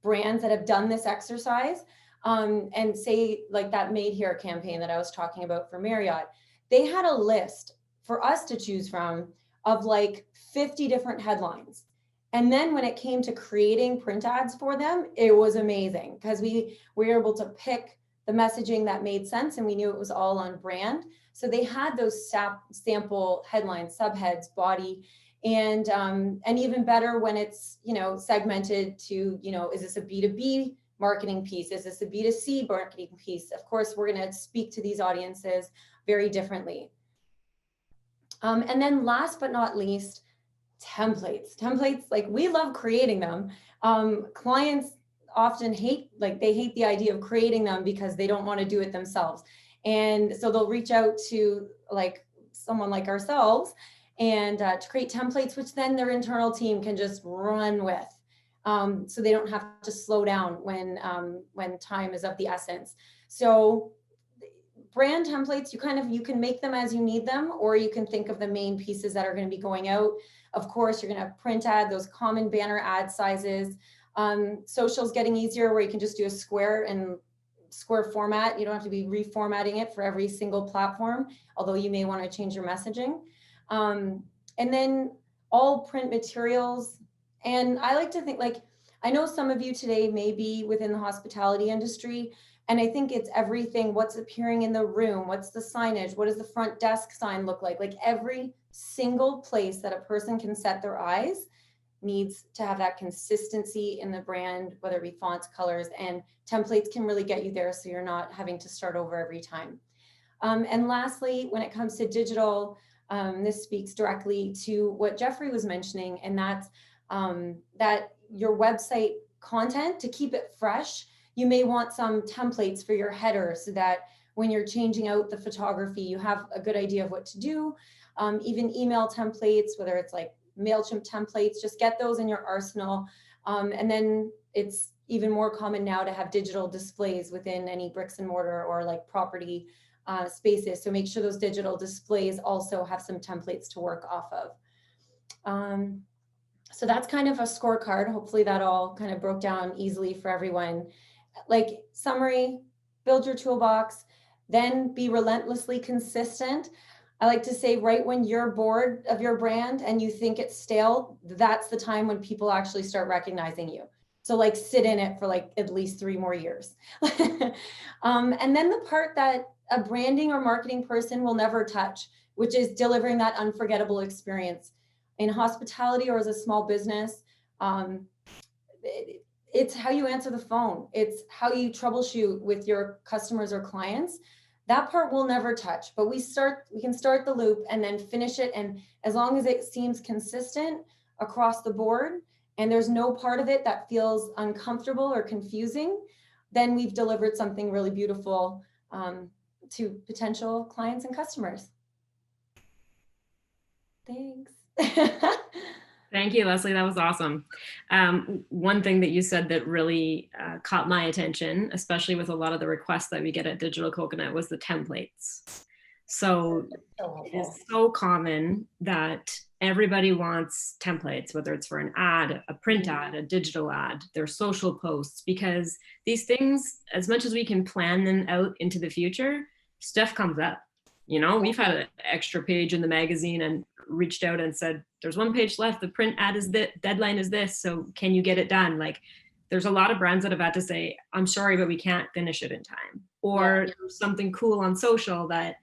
brands that have done this exercise, and say like that Made Here campaign that I was talking about for Marriott, they had a list for us to choose from of like 50 different headlines. And then when it came to creating print ads for them, it was amazing because we were able to pick the messaging that made sense and we knew it was all on brand. So they had those sample headlines, subheads, body, and even better when it's, you know, segmented to, you know, is this a B2B marketing piece? Is this a B2C marketing piece? Of course, we're going to speak to these audiences very differently. And then last but not least, templates. Templates, like we love creating them. Clients often hate the idea of creating them because they don't want to do it themselves. And so they'll reach out to like someone like ourselves and to create templates, which then their internal team can just run with. So they don't have to slow down when time is of the essence. So brand templates, you can make them as you need them, or you can think of the main pieces that are going to be going out. Of course, you're going to have print ad, those common banner ad sizes. Social's getting easier where you can just do a square format. You don't have to be reformatting it for every single platform, although you may want to change your messaging. And then all print materials. And I like to think, like, I know some of you today may be within the hospitality industry, and I think it's everything, what's appearing in the room, what's the signage, what does the front desk sign look like every single place that a person can set their eyes needs to have that consistency in the brand, whether it be fonts, colors, and templates can really get you there so you're not having to start over every time. And lastly, when it comes to digital, this speaks directly to what Jeffrey was mentioning, and that's that your website content, to keep it fresh, you may want some templates for your header so that when you're changing out the photography, you have a good idea of what to do. Even email templates, whether it's like MailChimp templates, just get those in your arsenal. And then it's even more common now to have digital displays within any bricks and mortar or like property spaces. So make sure those digital displays also have some templates to work off of. So that's kind of a scorecard. Hopefully that all kind of broke down easily for everyone. Like summary, build your toolbox, then be relentlessly consistent. I like to say right when you're bored of your brand and you think it's stale, that's the time when people actually start recognizing you. So like sit in it for like at least 3 more years. And then the part that a branding or marketing person will never touch, which is delivering that unforgettable experience. In hospitality or as a small business, it's how you answer the phone. It's how you troubleshoot with your customers or clients. That part we'll never touch, but we can start the loop and then finish it. And as long as it seems consistent across the board and there's no part of it that feels uncomfortable or confusing, then we've delivered something really beautiful to potential clients and customers. Thanks. Thank you, Leslie. That was awesome. One thing that you said that really caught my attention, especially with a lot of the requests that we get at Digital Coconut, was the templates. So it's so common that everybody wants templates, whether it's for an ad, a print ad, a digital ad, their social posts, because these things, as much as we can plan them out into the future, stuff comes up. You know, we've had an extra page in the magazine and reached out and said, there's 1 page left. The print ad is the deadline is this. So can you get it done? Like there's a lot of brands that have had to say, I'm sorry, but we can't finish it in time. Or there's something cool on social that,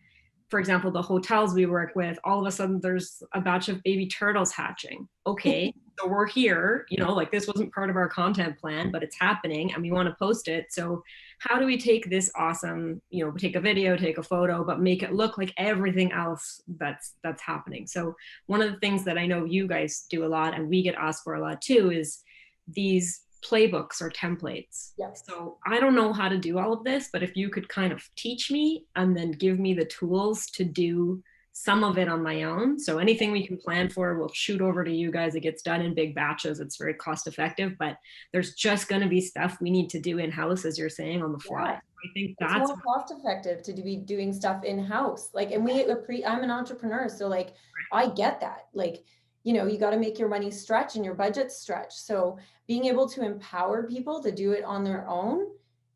for example, the hotels we work with, all of a sudden there's a batch of baby turtles hatching. Okay, so we're here, you know, like this wasn't part of our content plan, but it's happening and we want to post it. So how do we take this awesome, you know, take a video, take a photo, but make it look like everything else that's happening? So one of the things that I know you guys do a lot and we get asked for a lot too is these playbooks or templates. Yes. So I don't know how to do all of this, but if you could kind of teach me and then give me the tools to do some of it on my own. So anything we can plan for, we'll shoot over to you guys. It gets done in big batches. It's very cost effective, but there's just going to be stuff we need to do in-house, as you're saying, on the fly. I think It's that's more cost effective to be doing stuff in-house. Like, and I'm an entrepreneur, so like, I get that. Like, you know, you got to make your money stretch and your budget stretch. So being able to empower people to do it on their own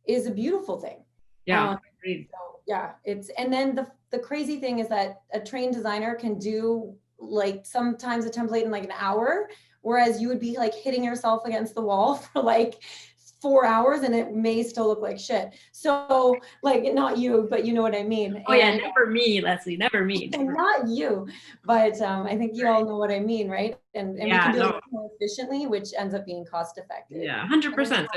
is a beautiful thing. yeah. Agreed. So yeah, and then the crazy thing is that a trained designer can do like sometimes a template in like an hour, whereas you would be like hitting yourself against the wall for like 4 hours and it may still look like shit. So like, not you, but you know what I mean. Oh yeah, never me, Leslie, never me. Not you, but I think you all know what I mean, right? And we can do it more efficiently, which ends up being cost effective. Yeah, 100%.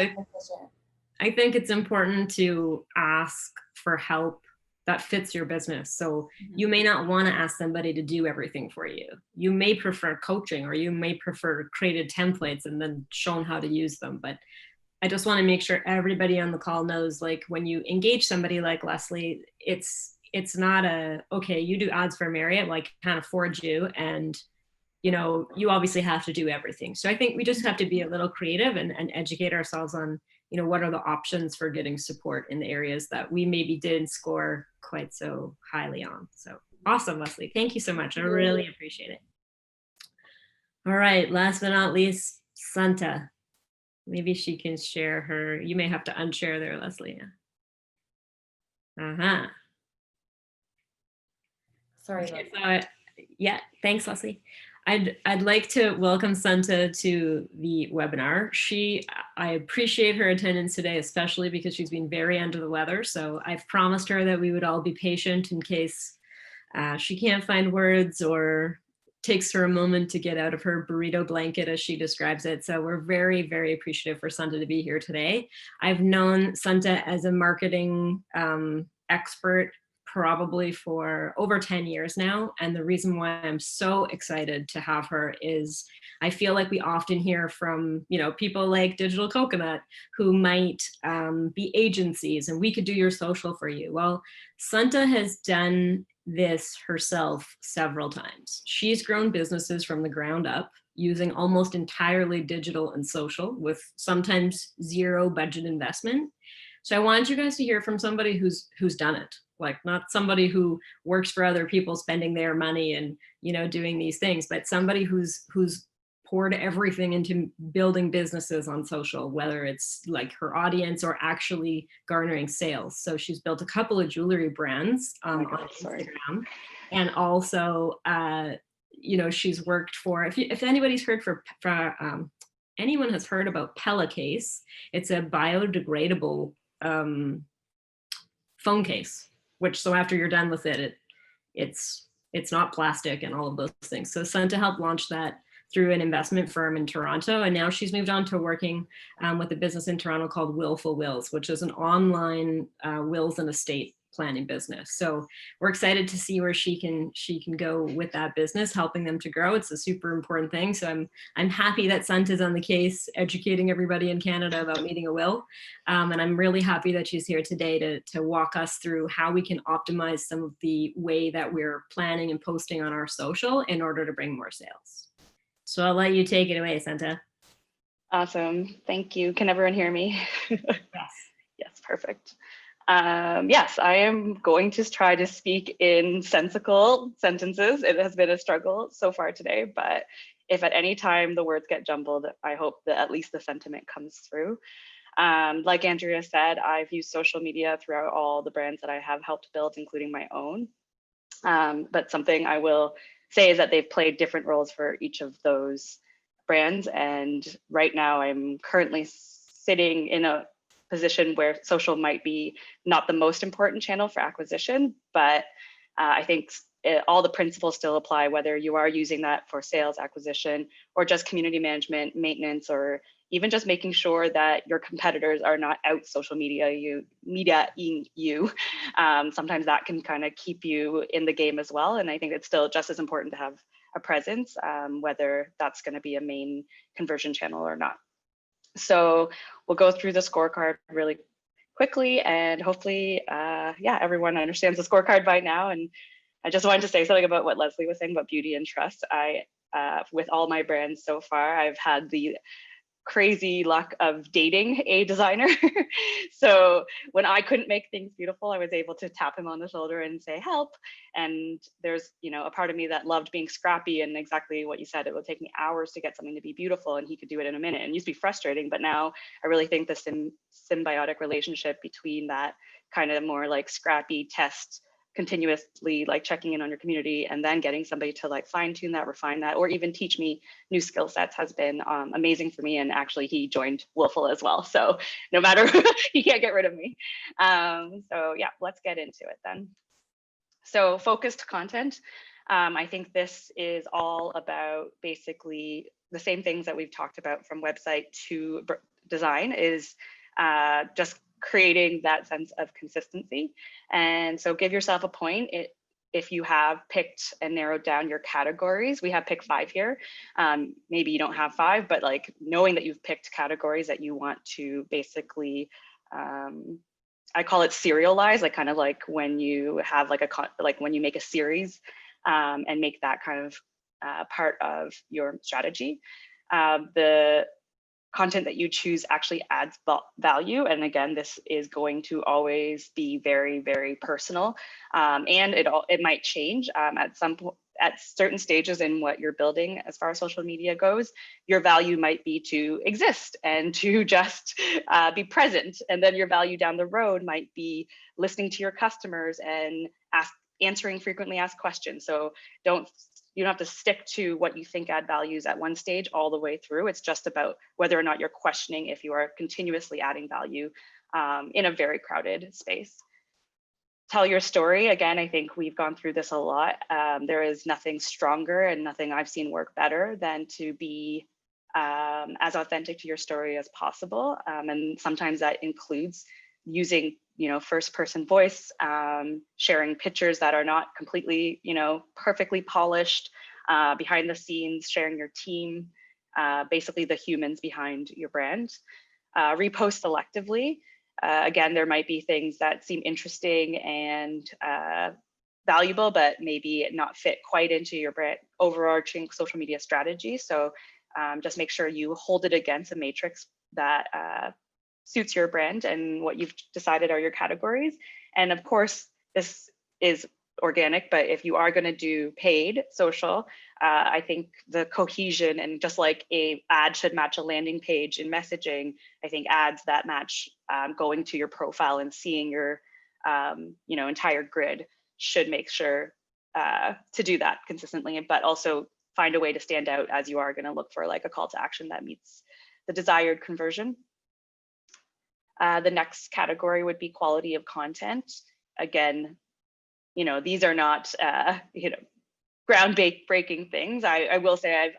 I think it's important to ask for help that fits your business. So you may not want to ask somebody to do everything for you. You may prefer coaching, or you may prefer created templates and then shown how to use them. But I just want to make sure everybody on the call knows, like, when you engage somebody like Leslie, it's not okay, you do ads for Marriott, like, can't afford you, and you know, you obviously have to do everything. So I think we just have to be a little creative and educate ourselves on, you know, what are the options for getting support in the areas that we maybe didn't score quite so highly on. So awesome, Leslie. Thank you so much. I really appreciate it. All right, last but not least, Santa. Maybe she can share her. You may have to unshare there, Leslie. Sorry. Okay, so yeah, thanks, Leslie. I'd like to welcome Santa to the webinar. I appreciate her attendance today, especially because she's been very under the weather. So I've promised her that we would all be patient in case she can't find words or takes her a moment to get out of her burrito blanket, as she describes it. So we're very, very appreciative for Santa to be here today. I've known Santa as a marketing expert probably for over 10 years now. And the reason why I'm so excited to have her is I feel like we often hear from, you know, people like Digital Coconut who might be agencies and we could do your social for you. Well, Santa has done this herself several times. She's grown businesses from the ground up using almost entirely digital and social with sometimes zero budget investment. So I wanted you guys to hear from somebody who's done it, like not somebody who works for other people spending their money and, you know, doing these things, but somebody who's poured everything into building businesses on social, whether it's like her audience or actually garnering sales. So she's built a couple of jewelry brands on Instagram. And also, you know, she's worked for, if anybody's heard anyone has heard about Pellicase, it's a biodegradable phone case, which, so after you're done with it, it's not plastic and all of those things. So Santa helped launch that through an investment firm in Toronto. And now she's moved on to working with a business in Toronto called Willful Wills, which is an online wills and estate planning business. So we're excited to see where she can go with that business, helping them to grow. It's a super important thing. So I'm happy that Santa's on the case, educating everybody in Canada about meeting a will. And I'm really happy that she's here today to walk us through how we can optimize some of the way that we're planning and posting on our social in order to bring more sales. So I'll let you take it away, Santa. Awesome. Thank you. Can everyone hear me? Yes. Yes, perfect. Yes, I am going to try to speak in sensical sentences. It has been a struggle so far today, but if at any time the words get jumbled, I hope that at least the sentiment comes through. Like Andrea said, I've used social media throughout all the brands that I have helped build, including my own. But something I will say is that they've played different roles for each of those brands. And right now I'm currently sitting in a position where social might be not the most important channel for acquisition, but I think all the principles still apply, whether you are using that for sales acquisition or just community management, maintenance, or even just making sure that your competitors are not out social mediaing you. Sometimes that can kind of keep you in the game as well. And I think it's still just as important to have a presence, whether that's going to be a main conversion channel or not. So we'll go through the scorecard really quickly, and hopefully, everyone understands the scorecard by now. And I just wanted to say something about what Leslie was saying about beauty and trust. With all my brands so far, I've had the crazy luck of dating a designer. So when I couldn't make things beautiful, I was able to tap him on the shoulder and say, help. And there's, you know, a part of me that loved being scrappy, and exactly what you said, it would take me hours to get something to be beautiful, and he could do it in a minute. And it used to be frustrating, but now I really think the symbiotic relationship between that kind of more like scrappy test, continuously like checking in on your community, and then getting somebody to like fine tune that, refine that, or even teach me new skill sets has been amazing for me. And actually he joined Willful as well. So no matter, he can't get rid of me. So yeah, let's get into it then. So focused content. I think this is all about basically the same things that we've talked about from website to design, is just creating that sense of consistency. And so give yourself a point if you have picked and narrowed down your categories. We have picked 5 here. Maybe you don't have 5, but like knowing that you've picked categories that you want to basically, I call it serialize, like kind of like when you have like when you make a series and make that kind of part of your strategy. The content that you choose actually adds value. And again, this is going to always be very, very personal. And it might change at certain stages in what you're building as far as social media goes. Your value might be to exist and to just be present. And then your value down the road might be listening to your customers and answering frequently asked questions. So you don't have to stick to what you think add values at one stage all the way through. It's just about whether or not you're questioning if you are continuously adding value in a very crowded space. Tell your story. Again, I think we've gone through this a lot. There is nothing stronger and nothing I've seen work better than to be as authentic to your story as possible. And sometimes that includes using, you know, first person voice, sharing pictures that are not completely, you know, perfectly polished, behind the scenes, sharing your team, basically the humans behind your brand. Repost selectively. Again, there might be things that seem interesting and valuable, but maybe not fit quite into your brand overarching social media strategy. So just make sure you hold it against a matrix that suits your brand and what you've decided are your categories. And of course, this is organic, but if you are going to do paid social, I think the cohesion, and just like a ad should match a landing page in messaging, I think ads that match going to your profile and seeing your you know, entire grid should make sure to do that consistently, but also find a way to stand out as you are going to look for like a call to action that meets the desired conversion. The next category would be quality of content. Again, you know, these are not, you know, groundbreaking things. I will say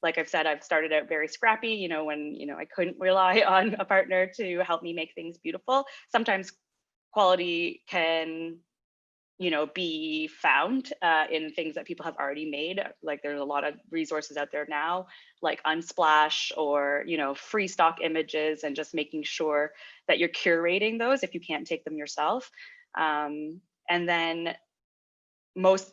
like I've said, I've started out very scrappy, you know, when, you know, I couldn't rely on a partner to help me make things beautiful. Sometimes quality can, you know, be found in things that people have already made. Like there's a lot of resources out there now, like Unsplash or, you know, free stock images, and just making sure that you're curating those if you can't take them yourself. And then most,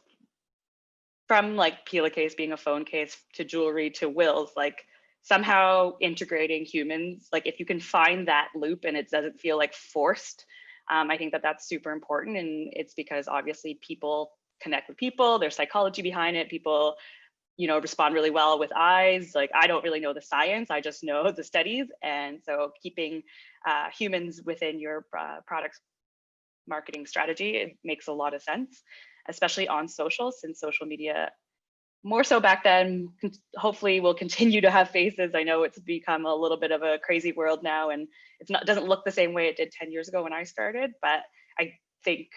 from like Peel Case being a phone case to jewelry to wills, like somehow integrating humans, like if you can find that loop and it doesn't feel like forced, I think that that's super important. And it's because obviously people connect with people, there's psychology behind it. People, you know, respond really well with eyes. Like I don't really know the science, I just know the studies. And so keeping humans within your product's marketing strategy, it makes a lot of sense, especially on social, since social media, more so back then, hopefully will continue to have faces. I know it's become a little bit of a crazy world now, and doesn't look the same way it did 10 years ago when I started, but I think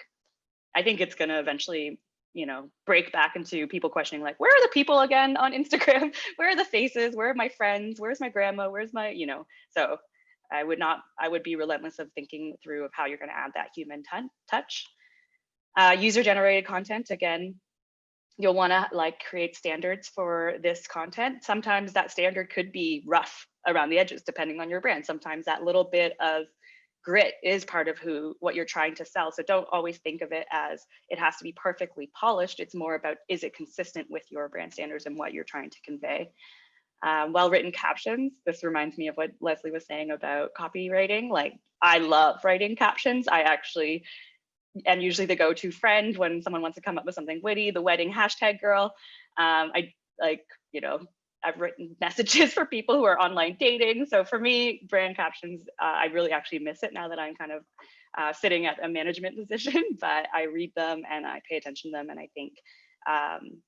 it's going to eventually, you know, break back into people questioning, like, where are the people again on Instagram? Where are the faces? Where are my friends? Where's my grandma? Where's my, you know? So I would be relentless of thinking through of how you're going to add that human touch. User generated content, again, you'll want to like create standards for this content. Sometimes that standard could be rough around the edges, depending on your brand. Sometimes that little bit of grit is part of what you're trying to sell. So don't always think of it as it has to be perfectly polished. It's more about, is it consistent with your brand standards and what you're trying to convey? Well-written captions. This reminds me of what Leslie was saying about copywriting. Like, I love writing captions. I actually am usually the go-to friend when someone wants to come up with something witty, the wedding hashtag girl. I like, you know, I've written messages for people who are online dating. So for me, brand captions, I really actually miss it now that I'm kind of sitting at a management position, but I read them and I pay attention to them. And I think,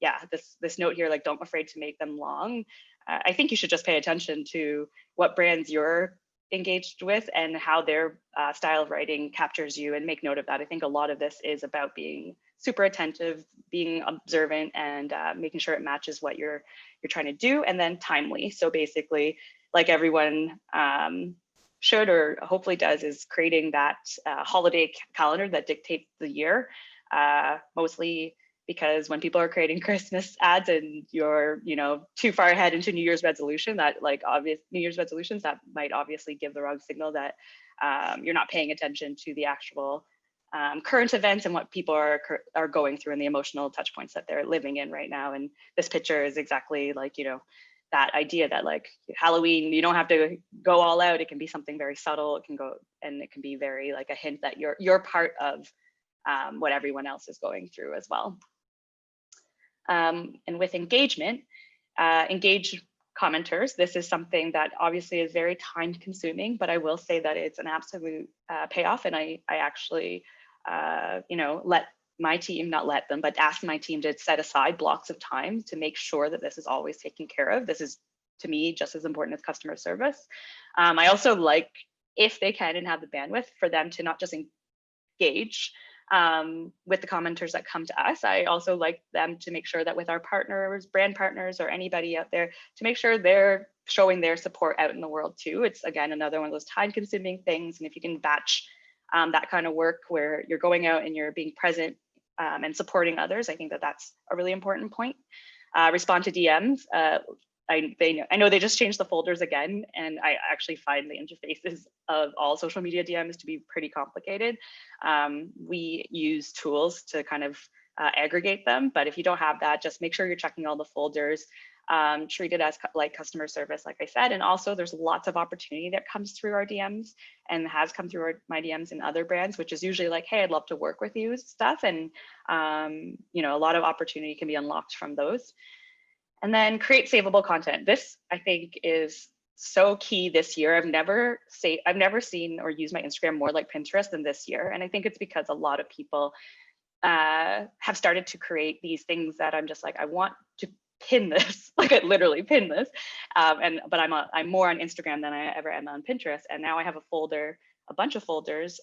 yeah, this note here, like, don't be afraid to make them long. I think you should just pay attention to what brands you're engaged with and how their style of writing captures you, and make note of that. I think a lot of this is about being super attentive, being observant, and making sure it matches what you're trying to do, and then timely. So basically, like everyone should or hopefully does, is creating that holiday calendar that dictates the year, mostly because when people are creating Christmas ads and you're, you know, too far ahead into New Year's resolution, that like obvious New Year's resolutions, that might obviously give the wrong signal that you're not paying attention to the actual current events and what people are going through and the emotional touch points that they're living in right now. And this picture is exactly like, you know, that idea that like Halloween, you don't have to go all out. It can be something very subtle. It can go, and it can be very like a hint that you're part of what everyone else is going through as well. And with engagement, engage commenters. This is something that obviously is very time consuming, but I will say that it's an absolute payoff. And I actually, you know, let my team, not let them, but ask my team to set aside blocks of time to make sure that this is always taken care of. This is, to me, just as important as customer service. I also like, if they can and have the bandwidth, for them to not just engage with the commenters that come to us. I also like them to make sure that with our partners, brand partners, or anybody out there, to make sure they're showing their support out in the world too. It's, again, another one of those time consuming things. And if you can batch that kind of work where you're going out and you're being present and supporting others, I think that that's a really important point. Respond to DMs. I know they just changed the folders again, and I actually find the interfaces of all social media DMs to be pretty complicated. We use tools to kind of aggregate them, but if you don't have that, just make sure you're checking all the folders. Treat it as like customer service, like I said. And also, there's lots of opportunity that comes through our DMs and has come through my DMs in other brands, which is usually like, hey, I'd love to work with you stuff. And you know, a lot of opportunity can be unlocked from those. And then create savable content. This, I think, is so key this year. I've never seen or used my Instagram more like Pinterest than this year. And I think it's because a lot of people have started to create these things that I'm just like, I want to pin this, like I literally pin this. But I'm more on Instagram than I ever am on Pinterest. And now I have a bunch of folders.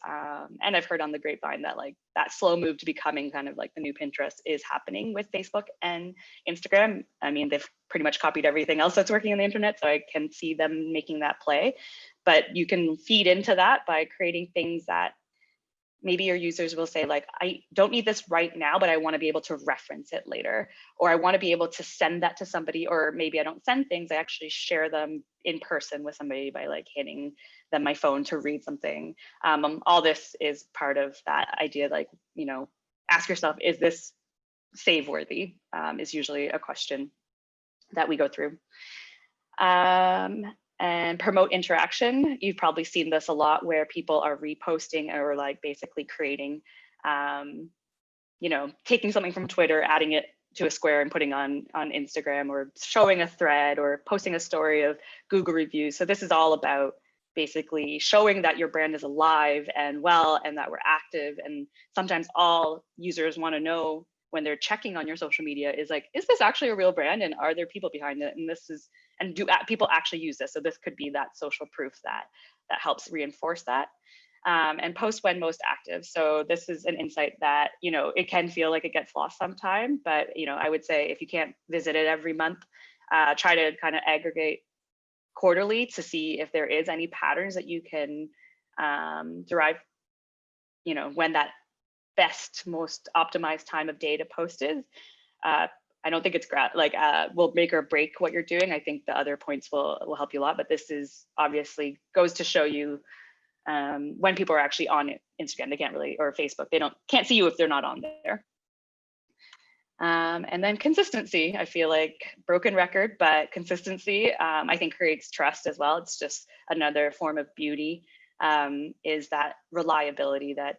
And I've heard on the grapevine that like that slow move to becoming kind of like the new Pinterest is happening with Facebook and Instagram. I mean, they've pretty much copied everything else that's working on the internet, so I can see them making that play. But you can feed into that by creating things that maybe your users will say like, I don't need this right now, but I want to be able to reference it later, or I want to be able to send that to somebody, or maybe I don't send things, I actually share them in person with somebody by like handing them my phone to read something. All this is part of that idea, like, you know, ask yourself, is this save worthy? Is usually a question that we go through. And promote interaction. You've probably seen this a lot where people are reposting or like basically creating, you know, taking something from Twitter, adding it to a square and putting on Instagram, or showing a thread or posting a story of Google reviews. So this is all about basically showing that your brand is alive and well, and that we're active. And sometimes all users want to know when they're checking on your social media is like, is this actually a real brand? And are there people behind it? And do people actually use this? So this could be that social proof that helps reinforce that. And post when most active. So this is an insight that, you know, it can feel like it gets lost sometime, but, you know, I would say if you can't visit it every month, try to kind of aggregate quarterly to see if there is any patterns that you can derive, you know, when that best, most optimized time of day to post is. I don't think it's will make or break what you're doing. I think the other points will help you a lot, but this is obviously goes to show you when people are actually on Instagram. They can't really, or Facebook, can't see you if they're not on there. And then consistency, I feel like broken record, but consistency, I think creates trust as well. It's just another form of beauty, is that reliability that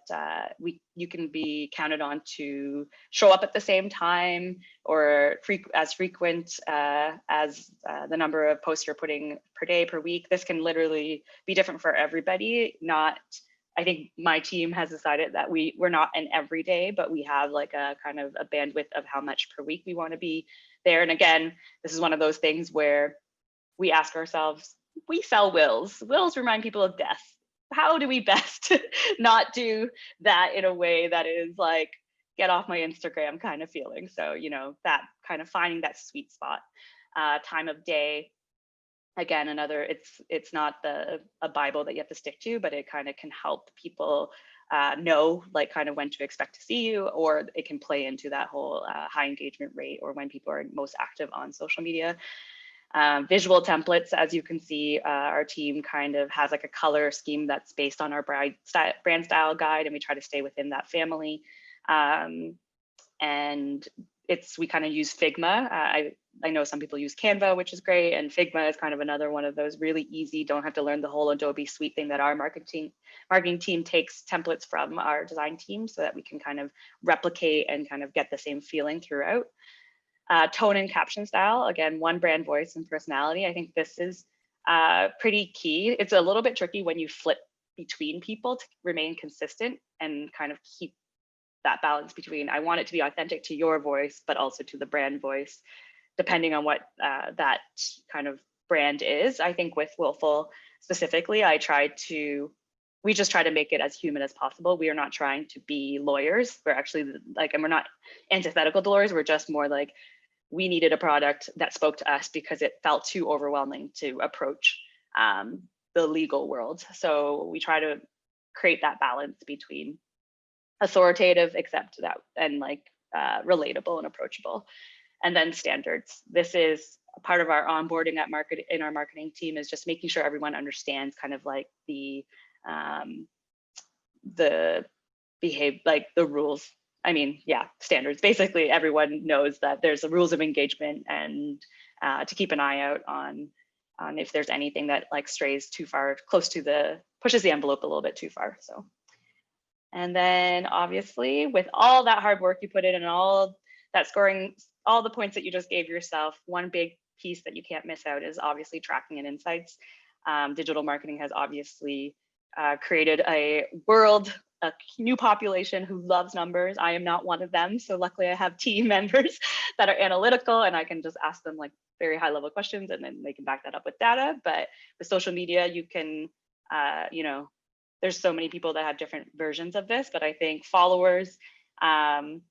you can be counted on to show up at the same time or as frequent as the number of posts you're putting per day, per week. This can literally be different for everybody. I think my team has decided that we're not an everyday, but we have like a kind of a bandwidth of how much per week we want to be there. And again, this is one of those things where we ask ourselves, we sell wills. Wills remind people of death. How do we best not do that in a way that is like, get off my Instagram kind of feeling? So, that kind of finding that sweet spot, time of day. Again, it's not a Bible that you have to stick to, but it kind of can help people know like kind of when to expect to see you, or it can play into that whole high engagement rate or when people are most active on social media. Visual templates, as you can see, our team kind of has like a color scheme that's based on our brand style guide, and we try to stay within that family. And we kind of use Figma. I know some people use Canva, which is great, and Figma is kind of another one of those really easy, don't have to learn the whole Adobe suite thing that our marketing team takes templates from our design team so that we can kind of replicate and kind of get the same feeling throughout. Tone and caption style, again, one brand voice and personality. I think this is pretty key. It's a little bit tricky when you flip between people to remain consistent and kind of keep that balance between, I want it to be authentic to your voice, but also to the brand voice, depending on what that kind of brand is. I think with Willful specifically, we just try to make it as human as possible. We are not trying to be lawyers. We're actually like, and we're not antithetical to lawyers. We're just more like, we needed a product that spoke to us because it felt too overwhelming to approach the legal world. So we try to create that balance between authoritative, accept that, and like relatable and approachable. And then standards. This is a part of our onboarding in our marketing team, is just making sure everyone understands kind of like the rules. I mean, yeah, standards. Basically, everyone knows that there's the rules of engagement, and to keep an eye out on if there's anything that like strays too far, pushes the envelope a little bit too far. So, and then obviously with all that hard work you put in and all that scoring, all the points that you just gave yourself, one big piece that you can't miss out is obviously tracking and insights. Digital marketing has obviously created a new population who loves numbers. I am not one of them. So luckily I have team members that are analytical, and I can just ask them like very high level questions, and then they can back that up with data. But with social media, you can, there's so many people that have different versions of this, but I think followers and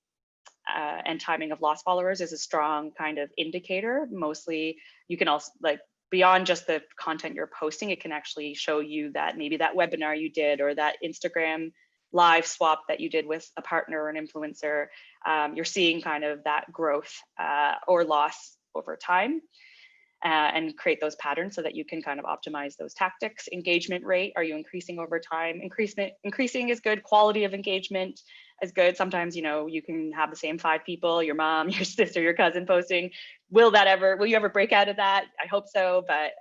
timing of lost followers is a strong kind of indicator. Mostly you can also, like, beyond just the content you're posting, it can actually show you that maybe that webinar you did or that Instagram live swap that you did with a partner or an influencer, you're seeing kind of that growth or loss over time, and create those patterns so that you can kind of optimize those tactics. Engagement rate, are you increasing over time? Increasing is good. Quality of engagement is good. Sometimes, you can have the same 5 people, your mom, your sister, your cousin posting. Will you ever break out of that? I hope so, but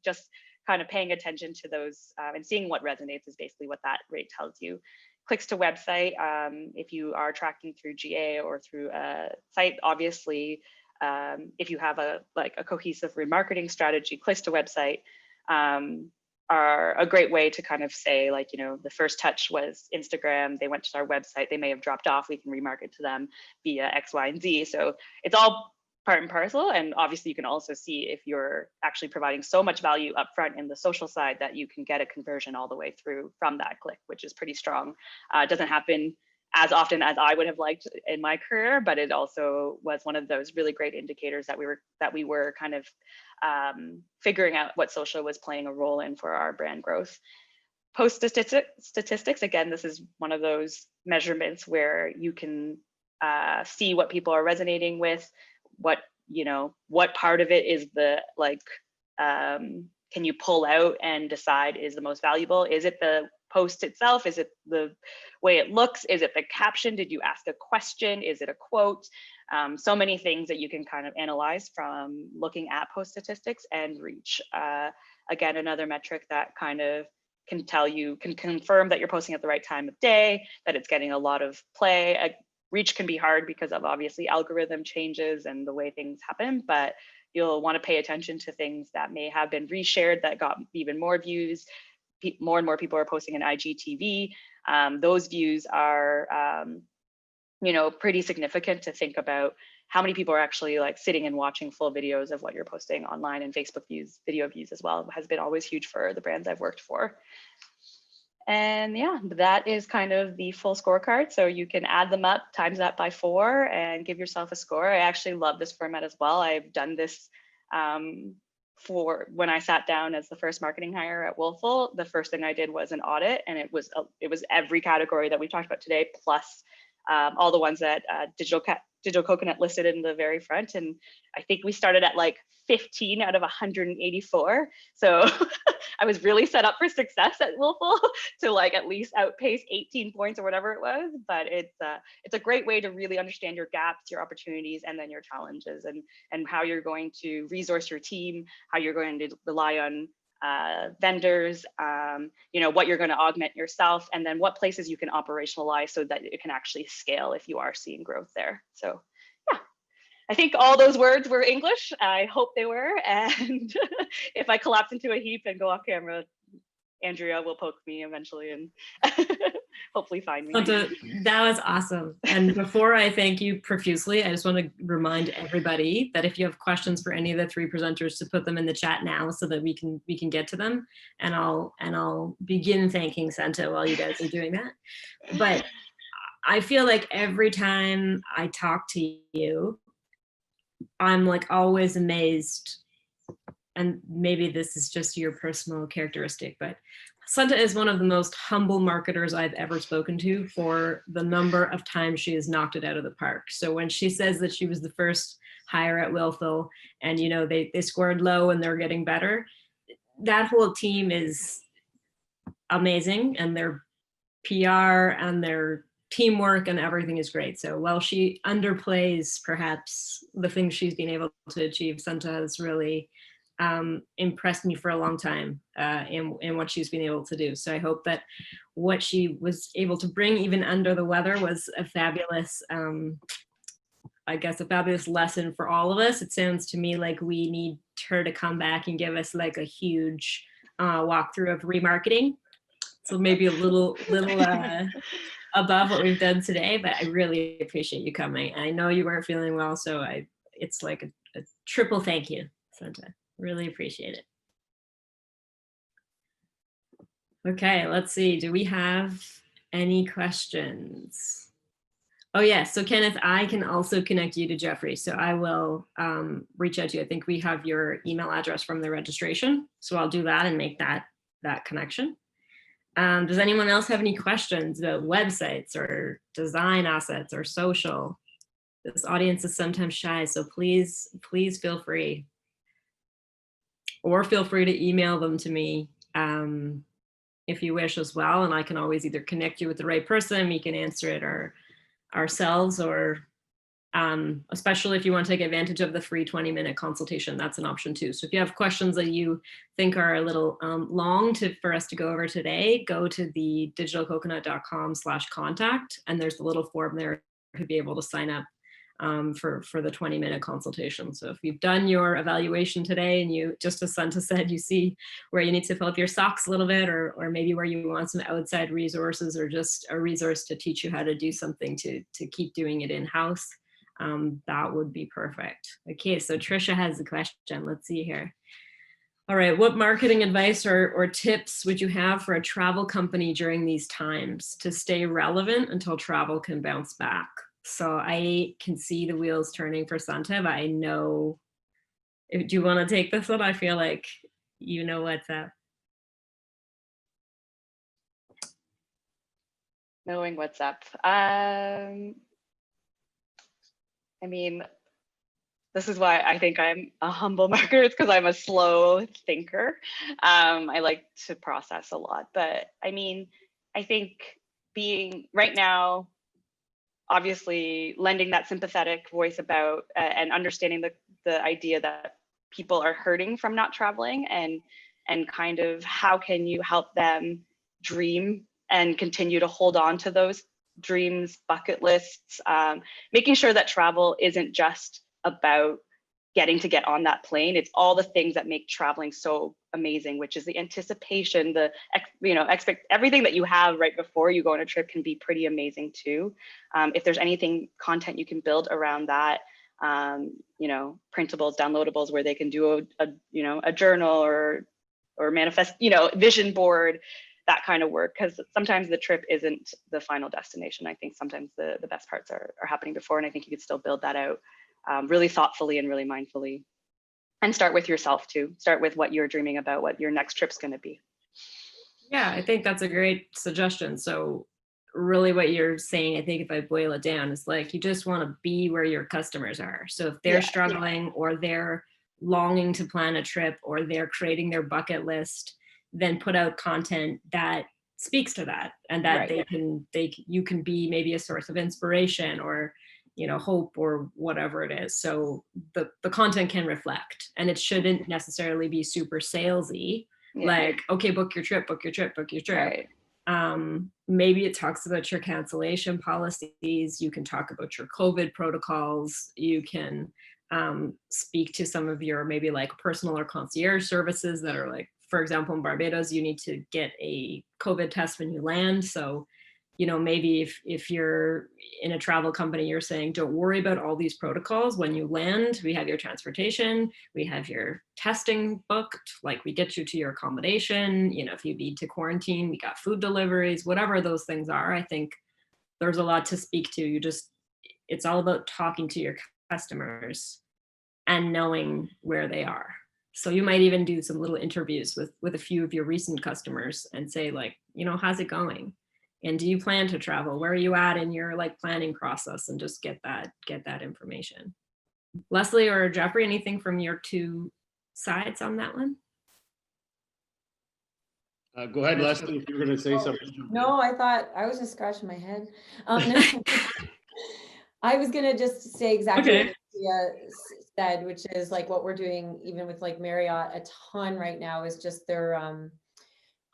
just kind of paying attention to those and seeing what resonates is basically what that rate tells you. Clicks to website, if you are tracking through GA or through a site, obviously, if you have a cohesive remarketing strategy, clicks to website are a great way to kind of say, like, the first touch was Instagram, they went to our website, they may have dropped off, we can remarket to them via X, Y, and Z. So it's all part and parcel. And obviously you can also see if you're actually providing so much value upfront in the social side that you can get a conversion all the way through from that click, which is pretty strong. It doesn't happen as often as I would have liked in my career, but it also was one of those really great indicators that we were kind of figuring out what social was playing a role in for our brand growth. Post statistics, again, this is one of those measurements where you can see what people are resonating with, what part of it is can you pull out and decide is the most valuable? Is it the post itself? Is it the way it looks? Is it the caption? Did you ask a question? Is it a quote? So many things that you can kind of analyze from looking at post statistics and reach. Again, another metric that kind of can confirm that you're posting at the right time of day, that it's getting a lot of play. Reach can be hard because of obviously algorithm changes and the way things happen, but you'll want to pay attention to things that may have been reshared that got even more views. More and more people are posting in IGTV. Those views are, pretty significant to think about how many people are actually like sitting and watching full videos of what you're posting online, and Facebook views, video views as well, has been always huge for the brands I've worked for. And yeah, that is kind of the full scorecard. So you can add them up, times that by 4, and give yourself a score. I actually love this format as well. I've done this for when I sat down as the first marketing hire at Willful. The first thing I did was an audit, and it was every category that we talked about today, plus all the ones that Digital Coconut listed in the very front. And I think we started at like 15 out of 184. So I was really set up for success at Willful to like at least outpace 18 points or whatever it was. But it's a great way to really understand your gaps, your opportunities, and then your challenges, and how you're going to resource your team, how you're going to rely on vendors, what you're going to augment yourself, and then what places you can operationalize so that it can actually scale if you are seeing growth there. So yeah, I think all those words were English. I hope they were. And if I collapse into a heap and go off camera, Andrea will poke me eventually and hopefully find me. That was awesome. And before I thank you profusely, I just want to remind everybody that if you have questions for any of the 3 presenters, to put them in the chat now so that we can get to them. And I'll begin thanking Santa while you guys are doing that. But I feel like every time I talk to you, I'm like always amazed, and maybe this is just your personal characteristic, but Santa is one of the most humble marketers I've ever spoken to for the number of times she has knocked it out of the park. So when she says that she was the first hire at Willful, and they scored low and they're getting better, that whole team is amazing, and their PR and their teamwork and everything is great. So while she underplays perhaps the things she's been able to achieve, Santa has really impressed me for a long time in what she's been able to do. So I hope that what she was able to bring even under the weather was a fabulous, a fabulous lesson for all of us. It sounds to me like we need her to come back and give us like a huge walkthrough of remarketing. So maybe a little above what we've done today, but I really appreciate you coming. I know you weren't feeling well, so it's like a triple thank you, Santa. Really appreciate it. Okay, let's see. Do we have any questions? Oh yeah, so Kenneth, I can also connect you to Jeffrey. So I will reach out to you. I think we have your email address from the registration. So I'll do that and make that connection. Does anyone else have any questions about websites or design assets or social? This audience is sometimes shy, so please feel free. Or feel free to email them to me if you wish as well. And I can always either connect you with the right person, we can answer it ourselves, or especially if you want to take advantage of the free 20-minute consultation, that's an option too. So if you have questions that you think are a little long for us to go over today, go to the digitalcoconut.com/contact, and there's a little form there to be able to sign up for the 20-minute consultation. So if you've done your evaluation today and you, just as Santa said, you see where you need to fill up your socks a little bit, or maybe where you want some outside resources, or just a resource to teach you how to do something to keep doing it in-house, that would be perfect. Okay, so Trisha has a question. Let's see here. All right, what marketing advice or tips would you have for a travel company during these times to stay relevant until travel can bounce back? So I can see the wheels turning for Santa, but I know, do you want to take this one? I feel like you know what's up. Knowing what's up. I mean, this is why I think I'm a humble marketer. It's because I'm a slow thinker. I like to process a lot, but I mean, I think being right now, obviously lending that sympathetic voice about and understanding the idea that people are hurting from not traveling, and kind of how can you help them dream and continue to hold on to those dreams, bucket lists, making sure that travel isn't just about getting to get on that plane. It's all the things that make traveling so amazing, which is the anticipation, the everything that you have right before you go on a trip can be pretty amazing too. If there's anything content you can build around that, printables, downloadables, where they can do a journal or manifest, vision board, that kind of work, because sometimes the trip isn't the final destination. I think sometimes the best parts are happening before, and I think you could still build that out really thoughtfully and really mindfully. And start with yourself too. Start with what you're dreaming about, what your next trip's going to be. Yeah, I think that's a great suggestion. So really what you're saying, I think if I boil it down, is like you just want to be where your customers are. So if they're struggling or they're longing to plan a trip or they're creating their bucket list, then put out content that speaks to that, and that you can be maybe a source of inspiration or hope or whatever it is. So the content can reflect, and it shouldn't necessarily be super salesy. Like, okay, book your trip. Right. Maybe it talks about your cancellation policies. You can talk about your COVID protocols. You can speak to some of your maybe like personal or concierge services that are like, for example, in Barbados, you need to get a COVID test when you land. So, maybe if you're in a travel company, you're saying, don't worry about all these protocols. When you land, we have your transportation, we have your testing booked, like we get you to your accommodation. If you need to quarantine, we got food deliveries, whatever those things are. I think there's a lot to speak to. It's all about talking to your customers and knowing where they are. So you might even do some little interviews with a few of your recent customers and say, like, how's it going? And do you plan to travel? Where are you at in your like planning process? And just get that information. Leslie or Jeffrey, anything from your two sides on that one? Go ahead, Leslie, if you were going to say something. No, I thought I was just scratching my head. I was going to just say exactly what Lucia said, which is like what we're doing even with like Marriott a ton right now is just their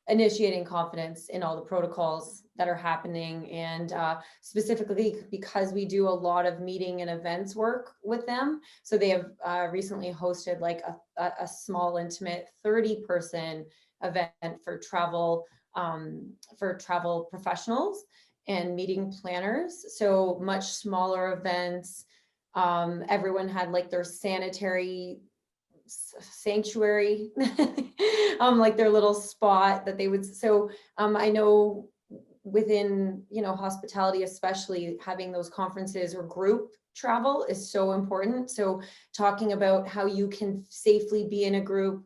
initiating confidence in all the protocols that are happening. And specifically because we do a lot of meeting and events work with them. So they have recently hosted like a small intimate 30-person event for travel professionals and meeting planners. So much smaller events. Everyone had like their sanitary sanctuary, like their little spot that they would. So I know within, hospitality, especially having those conferences or group travel is so important. So talking about how you can safely be in a group,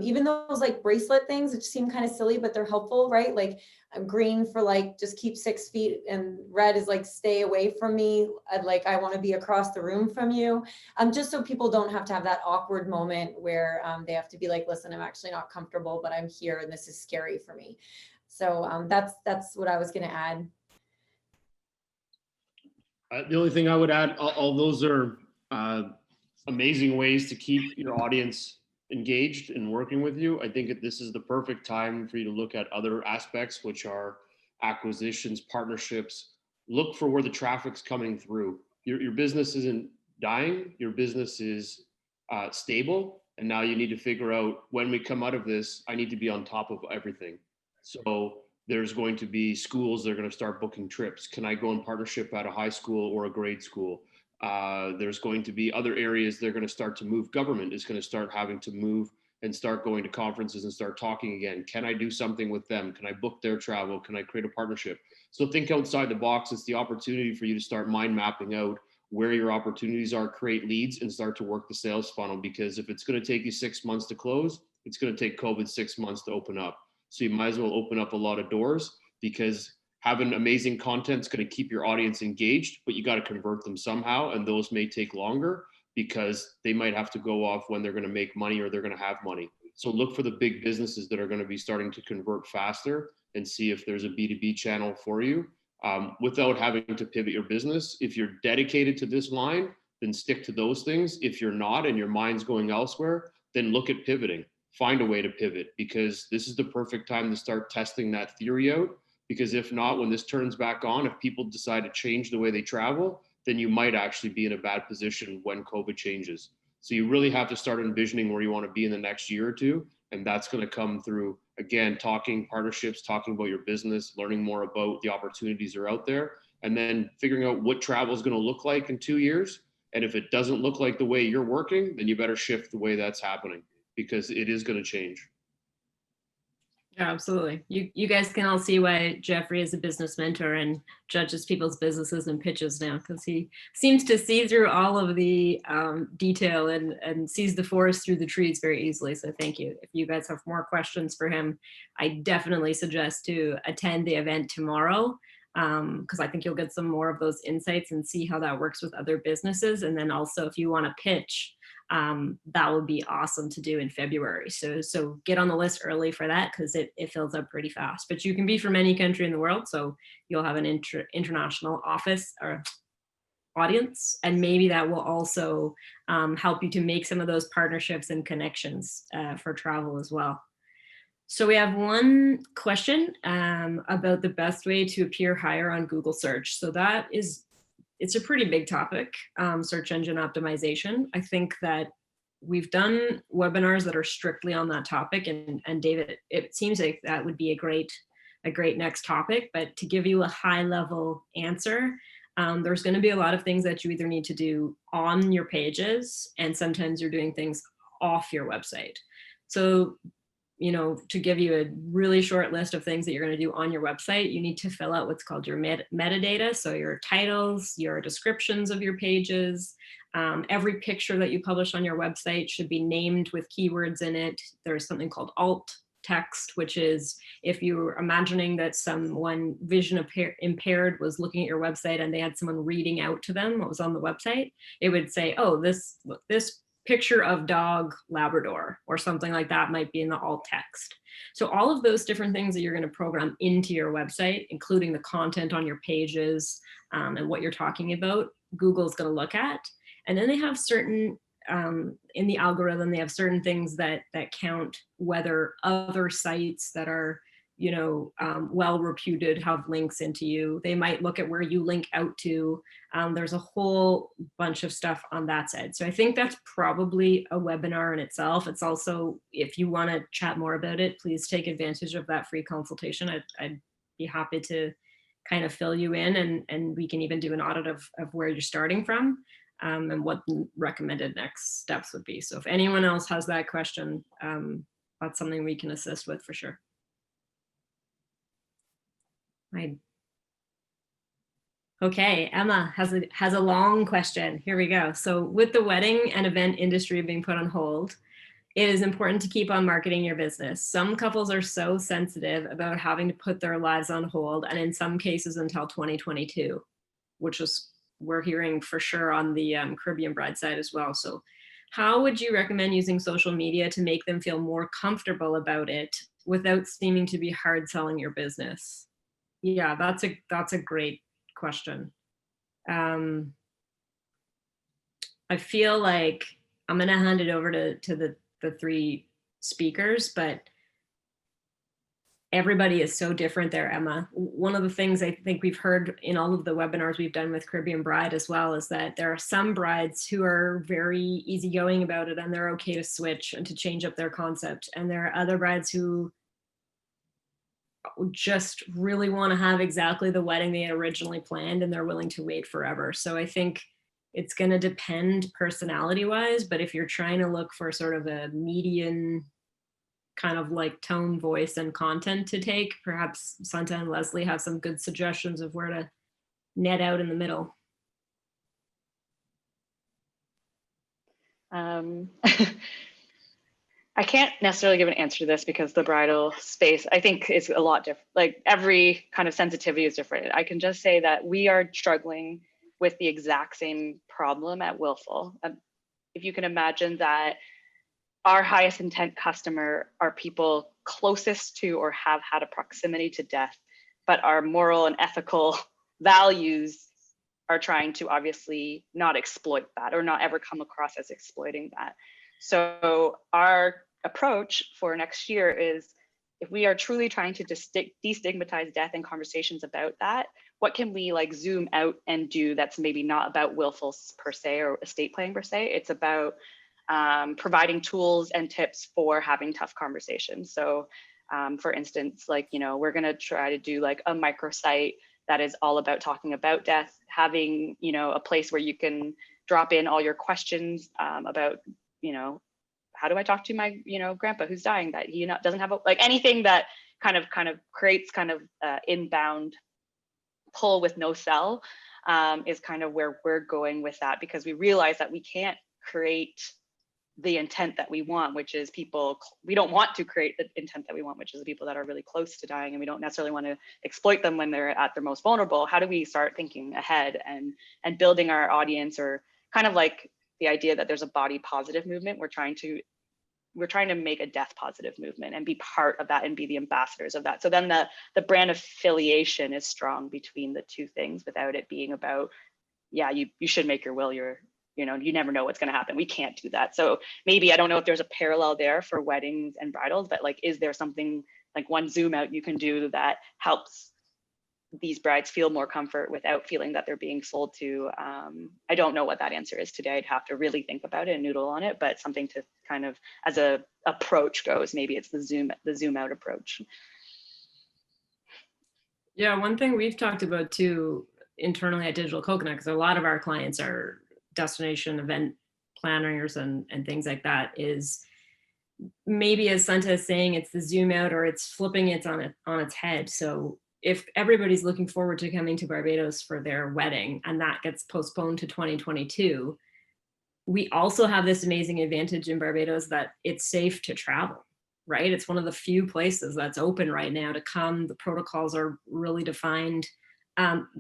even those like bracelet things, which seem kind of silly, but they're helpful, right? Like green for like, just keep 6 feet, and red is like, stay away from me. I want to be across the room from you. Just so people don't have to have that awkward moment where they have to be like, listen, I'm actually not comfortable, but I'm here and this is scary for me. So that's what I was going to add. The only thing I would add, all those are amazing ways to keep your audience engaged and working with you. I think that this is the perfect time for you to look at other aspects, which are acquisitions, partnerships. Look for where the traffic's coming through. Your business isn't dying. Your business is stable. And now you need to figure out, when we come out of this, I need to be on top of everything. So there's going to be schools that are going to start booking trips. Can I go in partnership at a high school or a grade school? There's going to be other areas they're going to start to move. Government is going to start having to move and start going to conferences and start talking again. Can I do something with them? Can I book their travel? Can I create a partnership? So think outside the box. It's the opportunity for you to start mind mapping out where your opportunities are, create leads, and start to work the sales funnel. Because if it's going to take you 6 months to close, it's going to take COVID 6 months to open up. So you might as well open up a lot of doors, because having amazing content is going to keep your audience engaged, but you got to convert them somehow. And those may take longer because they might have to go off when they're going to make money or they're going to have money. So look for the big businesses that are going to be starting to convert faster and see if there's a B2B channel for you. without having to pivot your business. If you're dedicated to this line, then stick to those things. If you're not and your mind's going elsewhere, then look at pivoting. Find a way to pivot, because this is the perfect time to start testing that theory out. Because if not, when this turns back on, if people decide to change the way they travel, then you might actually be in a bad position when COVID changes. So you really have to start envisioning where you want to be in the next year or two. And that's going to come through, again, talking partnerships, talking about your business, learning more about the opportunities that are out there, and then figuring out what travel is going to look like in 2 years. And if it doesn't look like the way you're working, then you better shift the way that's happening, because it is going to change. Yeah, absolutely. You guys can all see why Jeffrey is a business mentor and judges people's businesses and pitches now, because he seems to see through all of the detail and sees the forest through the trees very easily. So thank you. If you guys have more questions for him, I definitely suggest to attend the event tomorrow, because I think you'll get some more of those insights and see how that works with other businesses. And then also, if you want to pitch, that would be awesome to do in February. So get on the list early for that, because it fills up pretty fast. But you can be from any country in the world, so you'll have an international office or audience, and maybe that will also help you to make some of those partnerships and connections for travel as well. So we have one question about the best way to appear higher on Google search. So it's a pretty big topic, search engine optimization. I think that we've done webinars that are strictly on that topic, and David, it seems like that would be a great next topic. But to give you a high level answer, there's going to be a lot of things that you either need to do on your pages, and sometimes you're doing things off your website. So, to give you a really short list of things that you're going to do on your website, you need to fill out what's called your metadata. So your titles, your descriptions of your pages, every picture that you publish on your website should be named with keywords in it. There's something called alt text, which is if you're imagining that someone vision impaired was looking at your website and they had someone reading out to them what was on the website, it would say, oh, this picture of dog Labrador or something like that might be in the alt text. So all of those different things that you're going to program into your website, including the content on your pages and what you're talking about, Google's going to look at. And then they have certain, in the algorithm, they have certain things that count whether other sites that are well reputed have links into you. They might look at where you link out to. There's a whole bunch of stuff on that side. So I think that's probably a webinar in itself. It's also, if you want to chat more about it, please take advantage of that free consultation. I'd be happy to kind of fill you in, and we can even do an audit of where you're starting from and what the recommended next steps would be. So if anyone else has that question, that's something we can assist with for sure. Okay, Emma has a long question. Here we go. So with the wedding and event industry being put on hold, it is important to keep on marketing your business. Some couples are so sensitive about having to put their lives on hold, and in some cases until 2022, which is we're hearing for sure on the Caribbean bride side as well. So how would you recommend using social media to make them feel more comfortable about it without seeming to be hard selling your business? Yeah, that's a great question. I feel like I'm going to hand it over to the three speakers, but everybody is so different there, Emma. One of the things I think we've heard in all of the webinars we've done with Caribbean Bride as well is that there are some brides who are very easygoing about it and they're okay to switch and to change up their concept. And there are other brides who just really want to have exactly the wedding they had originally planned and they're willing to wait forever. So I think it's going to depend personality wise, but if you're trying to look for sort of a median kind of like tone, voice, and content to take, perhaps Santa and Leslie have some good suggestions of where to net out in the middle. I can't necessarily give an answer to this because the bridal space, I think, is a lot different. Like every kind of sensitivity is different. I can just say that we are struggling with the exact same problem at Willful. If you can imagine that our highest intent customer are people closest to or have had a proximity to death, but are moral and ethical values are trying to obviously not exploit that or not ever come across as exploiting that. So our approach for next year is, if we are truly trying to destigmatize death and conversations about that, what can we like zoom out and do that's maybe not about willful per se or estate planning per se? It's about providing tools and tips for having tough conversations. So for instance, like, you know, we're gonna try to do like a microsite that is all about talking about death, having, you know, a place where you can drop in all your questions about, you know, how do I talk to my, you know, grandpa who's dying that he doesn't have like anything that kind of creates kind of inbound pull with no sell is kind of where we're going with that, because we realize that we can't create the intent that we want, which is people, we don't want to create the intent that we want, which is the people that are really close to dying, and we don't necessarily want to exploit them when they're at their most vulnerable. How do we start thinking ahead and building our audience, or kind of like the idea that there's a body positive movement? We're trying to make a death positive movement and be part of that and be the ambassadors of that. So then the brand affiliation is strong between the two things, without it being about, yeah, you should make your will, you know, you never know what's going to happen. We can't do that. So maybe, I don't know if there's a parallel there for weddings and bridals, but like, is there something like one zoom out you can do that helps these brides feel more comfort without feeling that they're being sold to? I don't know what that answer is today. I'd have to really think about it and noodle on it, but something to kind of, as a approach goes, maybe it's the zoom out approach. Yeah, one thing we've talked about too internally at Digital Coconut, because a lot of our clients are destination event planners and things like that, is maybe, as Santa is saying, it's the zoom out, or it's flipping it on its head. So if everybody's looking forward to coming to Barbados for their wedding and that gets postponed to 2022, we also have this amazing advantage in Barbados that it's safe to travel, right? It's one of the few places that's open right now to come. The protocols are really defined.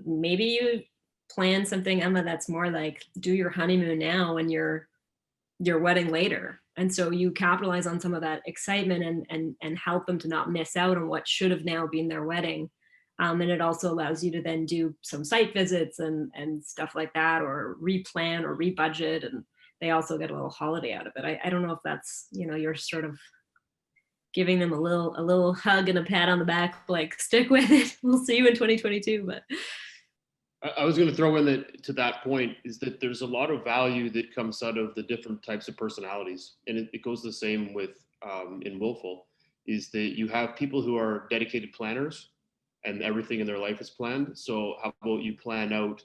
Maybe you plan something, Emma, that's more like do your honeymoon now and your wedding later. And so you capitalize on some of that excitement and help them to not miss out on what should have now been their wedding. And it also allows you to then do some site visits and stuff like that, or replan or rebudget. And they also get a little holiday out of it. I don't know if that's, you know, you're sort of giving them a little hug and a pat on the back, like stick with it. We'll see you in 2022. But I was going to throw in that, to that point, is that there's a lot of value that comes out of the different types of personalities. And it goes the same with in Willful, is that you have people who are dedicated planners and everything in their life is planned. So how about you plan out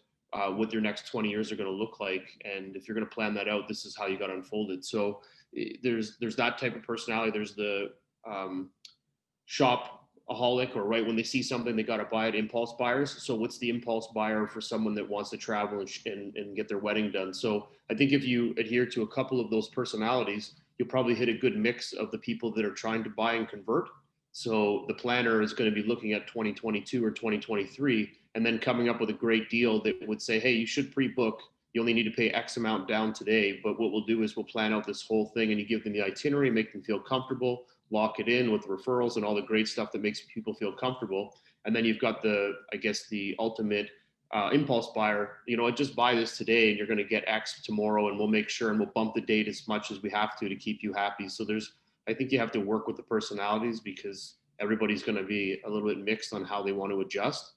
what your next 20 years are going to look like? And if you're going to plan that out, this is how you got unfolded. So there's that type of personality. There's the shopaholic, or right when they see something they got to buy it, impulse buyers. So what's the impulse buyer for someone that wants to travel and get their wedding done? So I think if you adhere to a couple of those personalities, you'll probably hit a good mix of the people that are trying to buy and convert. So the planner is going to be looking at 2022 or 2023 and then coming up with a great deal that would say, hey, you should pre-book. You only need to pay X amount down today. But what we'll do is we'll plan out this whole thing, and you give them the itinerary, make them feel comfortable, lock it in with referrals and all the great stuff that makes people feel comfortable. And then you've got the ultimate impulse buyer. You know, just buy this today and you're going to get X tomorrow, and we'll make sure and we'll bump the date as much as we have to keep you happy. So I think you have to work with the personalities, because everybody's going to be a little bit mixed on how they want to adjust.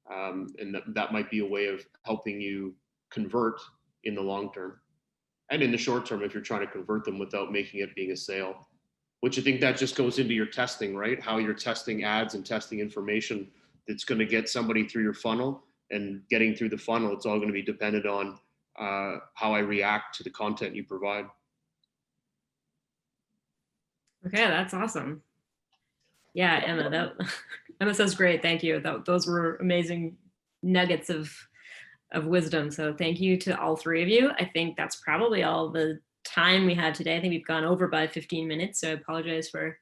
And that might be a way of helping you convert in the long term. And in the short term, if you're trying to convert them without making it being a sale, which I think that just goes into your testing, right? How you're testing ads and testing information that's going to get somebody through your funnel, and getting through the funnel, it's all going to be dependent on how I react to the content you provide. okay, that's awesome. Yeah, Emma, Emma says great. Thank you. Those were amazing nuggets of wisdom. So thank you to all three of you. I think that's probably all the time we had today. I think we've gone over by 15 minutes. So I apologize for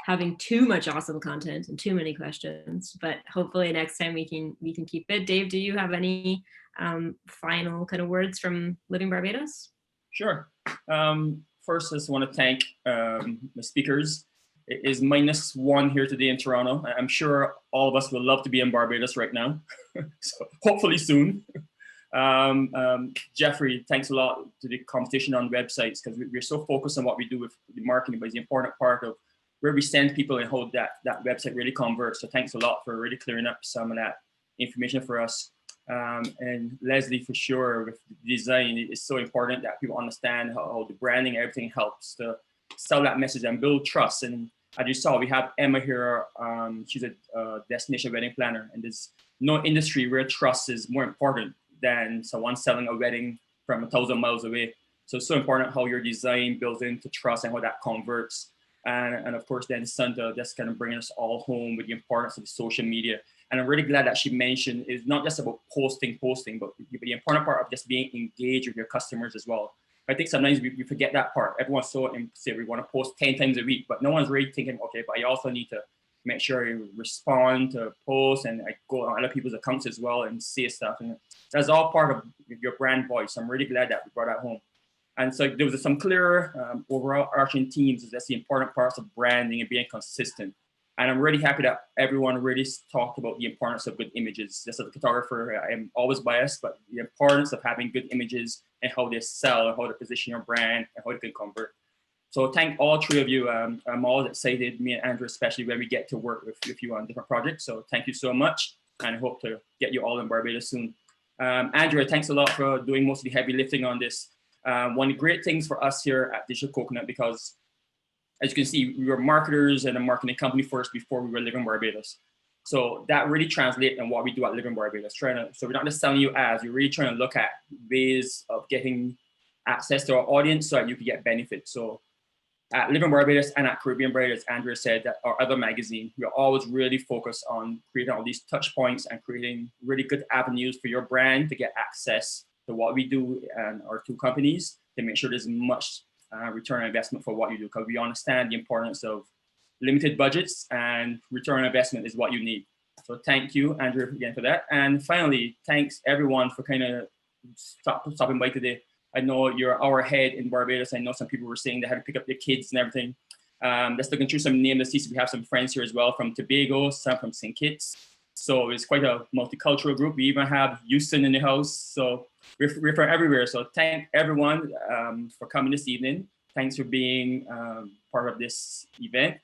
having too much awesome content and too many questions. But hopefully next time we can keep it. Dave, do you have any final kind of words from Living Barbados? Sure. First, I just want to thank the speakers. It is -1 here today in Toronto. I'm sure all of us would love to be in Barbados right now. So hopefully soon. Jeffrey, thanks a lot to the competition on websites, because we're so focused on what we do with the marketing, but it's the important part of where we send people and how that website really converts. So thanks a lot for really clearing up some of that information for us. And Leslie, for sure, with design, it's so important that people understand how the branding, everything helps to sell that message and build trust. And as you saw, we have Emma here. She's a destination wedding planner, and there's no industry where trust is more important than someone selling a wedding from 1,000 miles away. So it's so important how your design builds into trust and how that converts. And of course, then Santa, that's kind of bringing us all home with the importance of social media. And I'm really glad that she mentioned it's not just about posting, but the important part of just being engaged with your customers as well. I think sometimes we forget that part. Everyone's so say we want to post 10 times a week, but no one's really thinking, okay, but you also need to make sure you respond to posts and go on other people's accounts as well and say stuff. And that's all part of your brand voice. I'm really glad that we brought that home. And so there was some clear overarching themes. That's the important parts of branding and being consistent. And I'm really happy that everyone really talked about the importance of good images. Just as a photographer, I am always biased, but the importance of having good images and how they sell and how to position your brand and how they can convert. So thank all three of you. I'm always excited, me and Andrew, especially when we get to work with you on different projects. So thank you so much. And I hope to get you all in Barbados soon. Andrea, thanks a lot for doing most of the heavy lifting on this. One of the great things for us here at Digital Coconut, because as you can see, we were marketers and a marketing company first before we were Living Barbados. So that really translates in what we do at Living Barbados. So we're not just selling you ads, we're really trying to look at ways of getting access to our audience so that you can get benefits. So at Living Barbados and at Caribbean Bride, as Andrea said, that our other magazine, we're always really focused on creating all these touch points and creating really good avenues for your brand to get access to what we do and our two companies to make sure there's much return on investment for what you do, because we understand the importance of limited budgets and return on investment is what you need. So thank you, Andrew, again for that. And finally, thanks everyone for kind of stopping by today. I know you're an hour ahead in Barbados. I know some people were saying they had to pick up their kids and everything. Just looking through some names, we have some friends here as well from Tobago, some from St. Kitts. So it's quite a multicultural group. We even have Houston in the house. So we're from everywhere. So thank everyone for coming this evening. Thanks for being part of this event.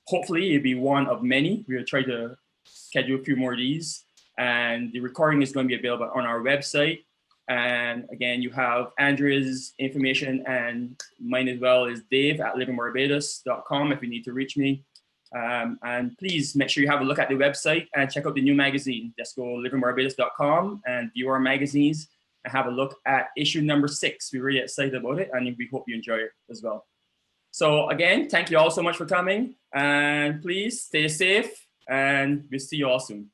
Hopefully it'll be one of many. We'll try to schedule a few more of these. And the recording is going to be available on our website. And again, you have Andrea's information and mine as well is Dave at livingbarbados.com if you need to reach me. And please make sure you have a look at the website and check out the new magazine. Just go livingbarbados.com and view our magazines and have a look at issue number 6. We're really excited about it and we hope you enjoy it as well. So again, thank you all so much for coming and please stay safe and we'll see you all soon.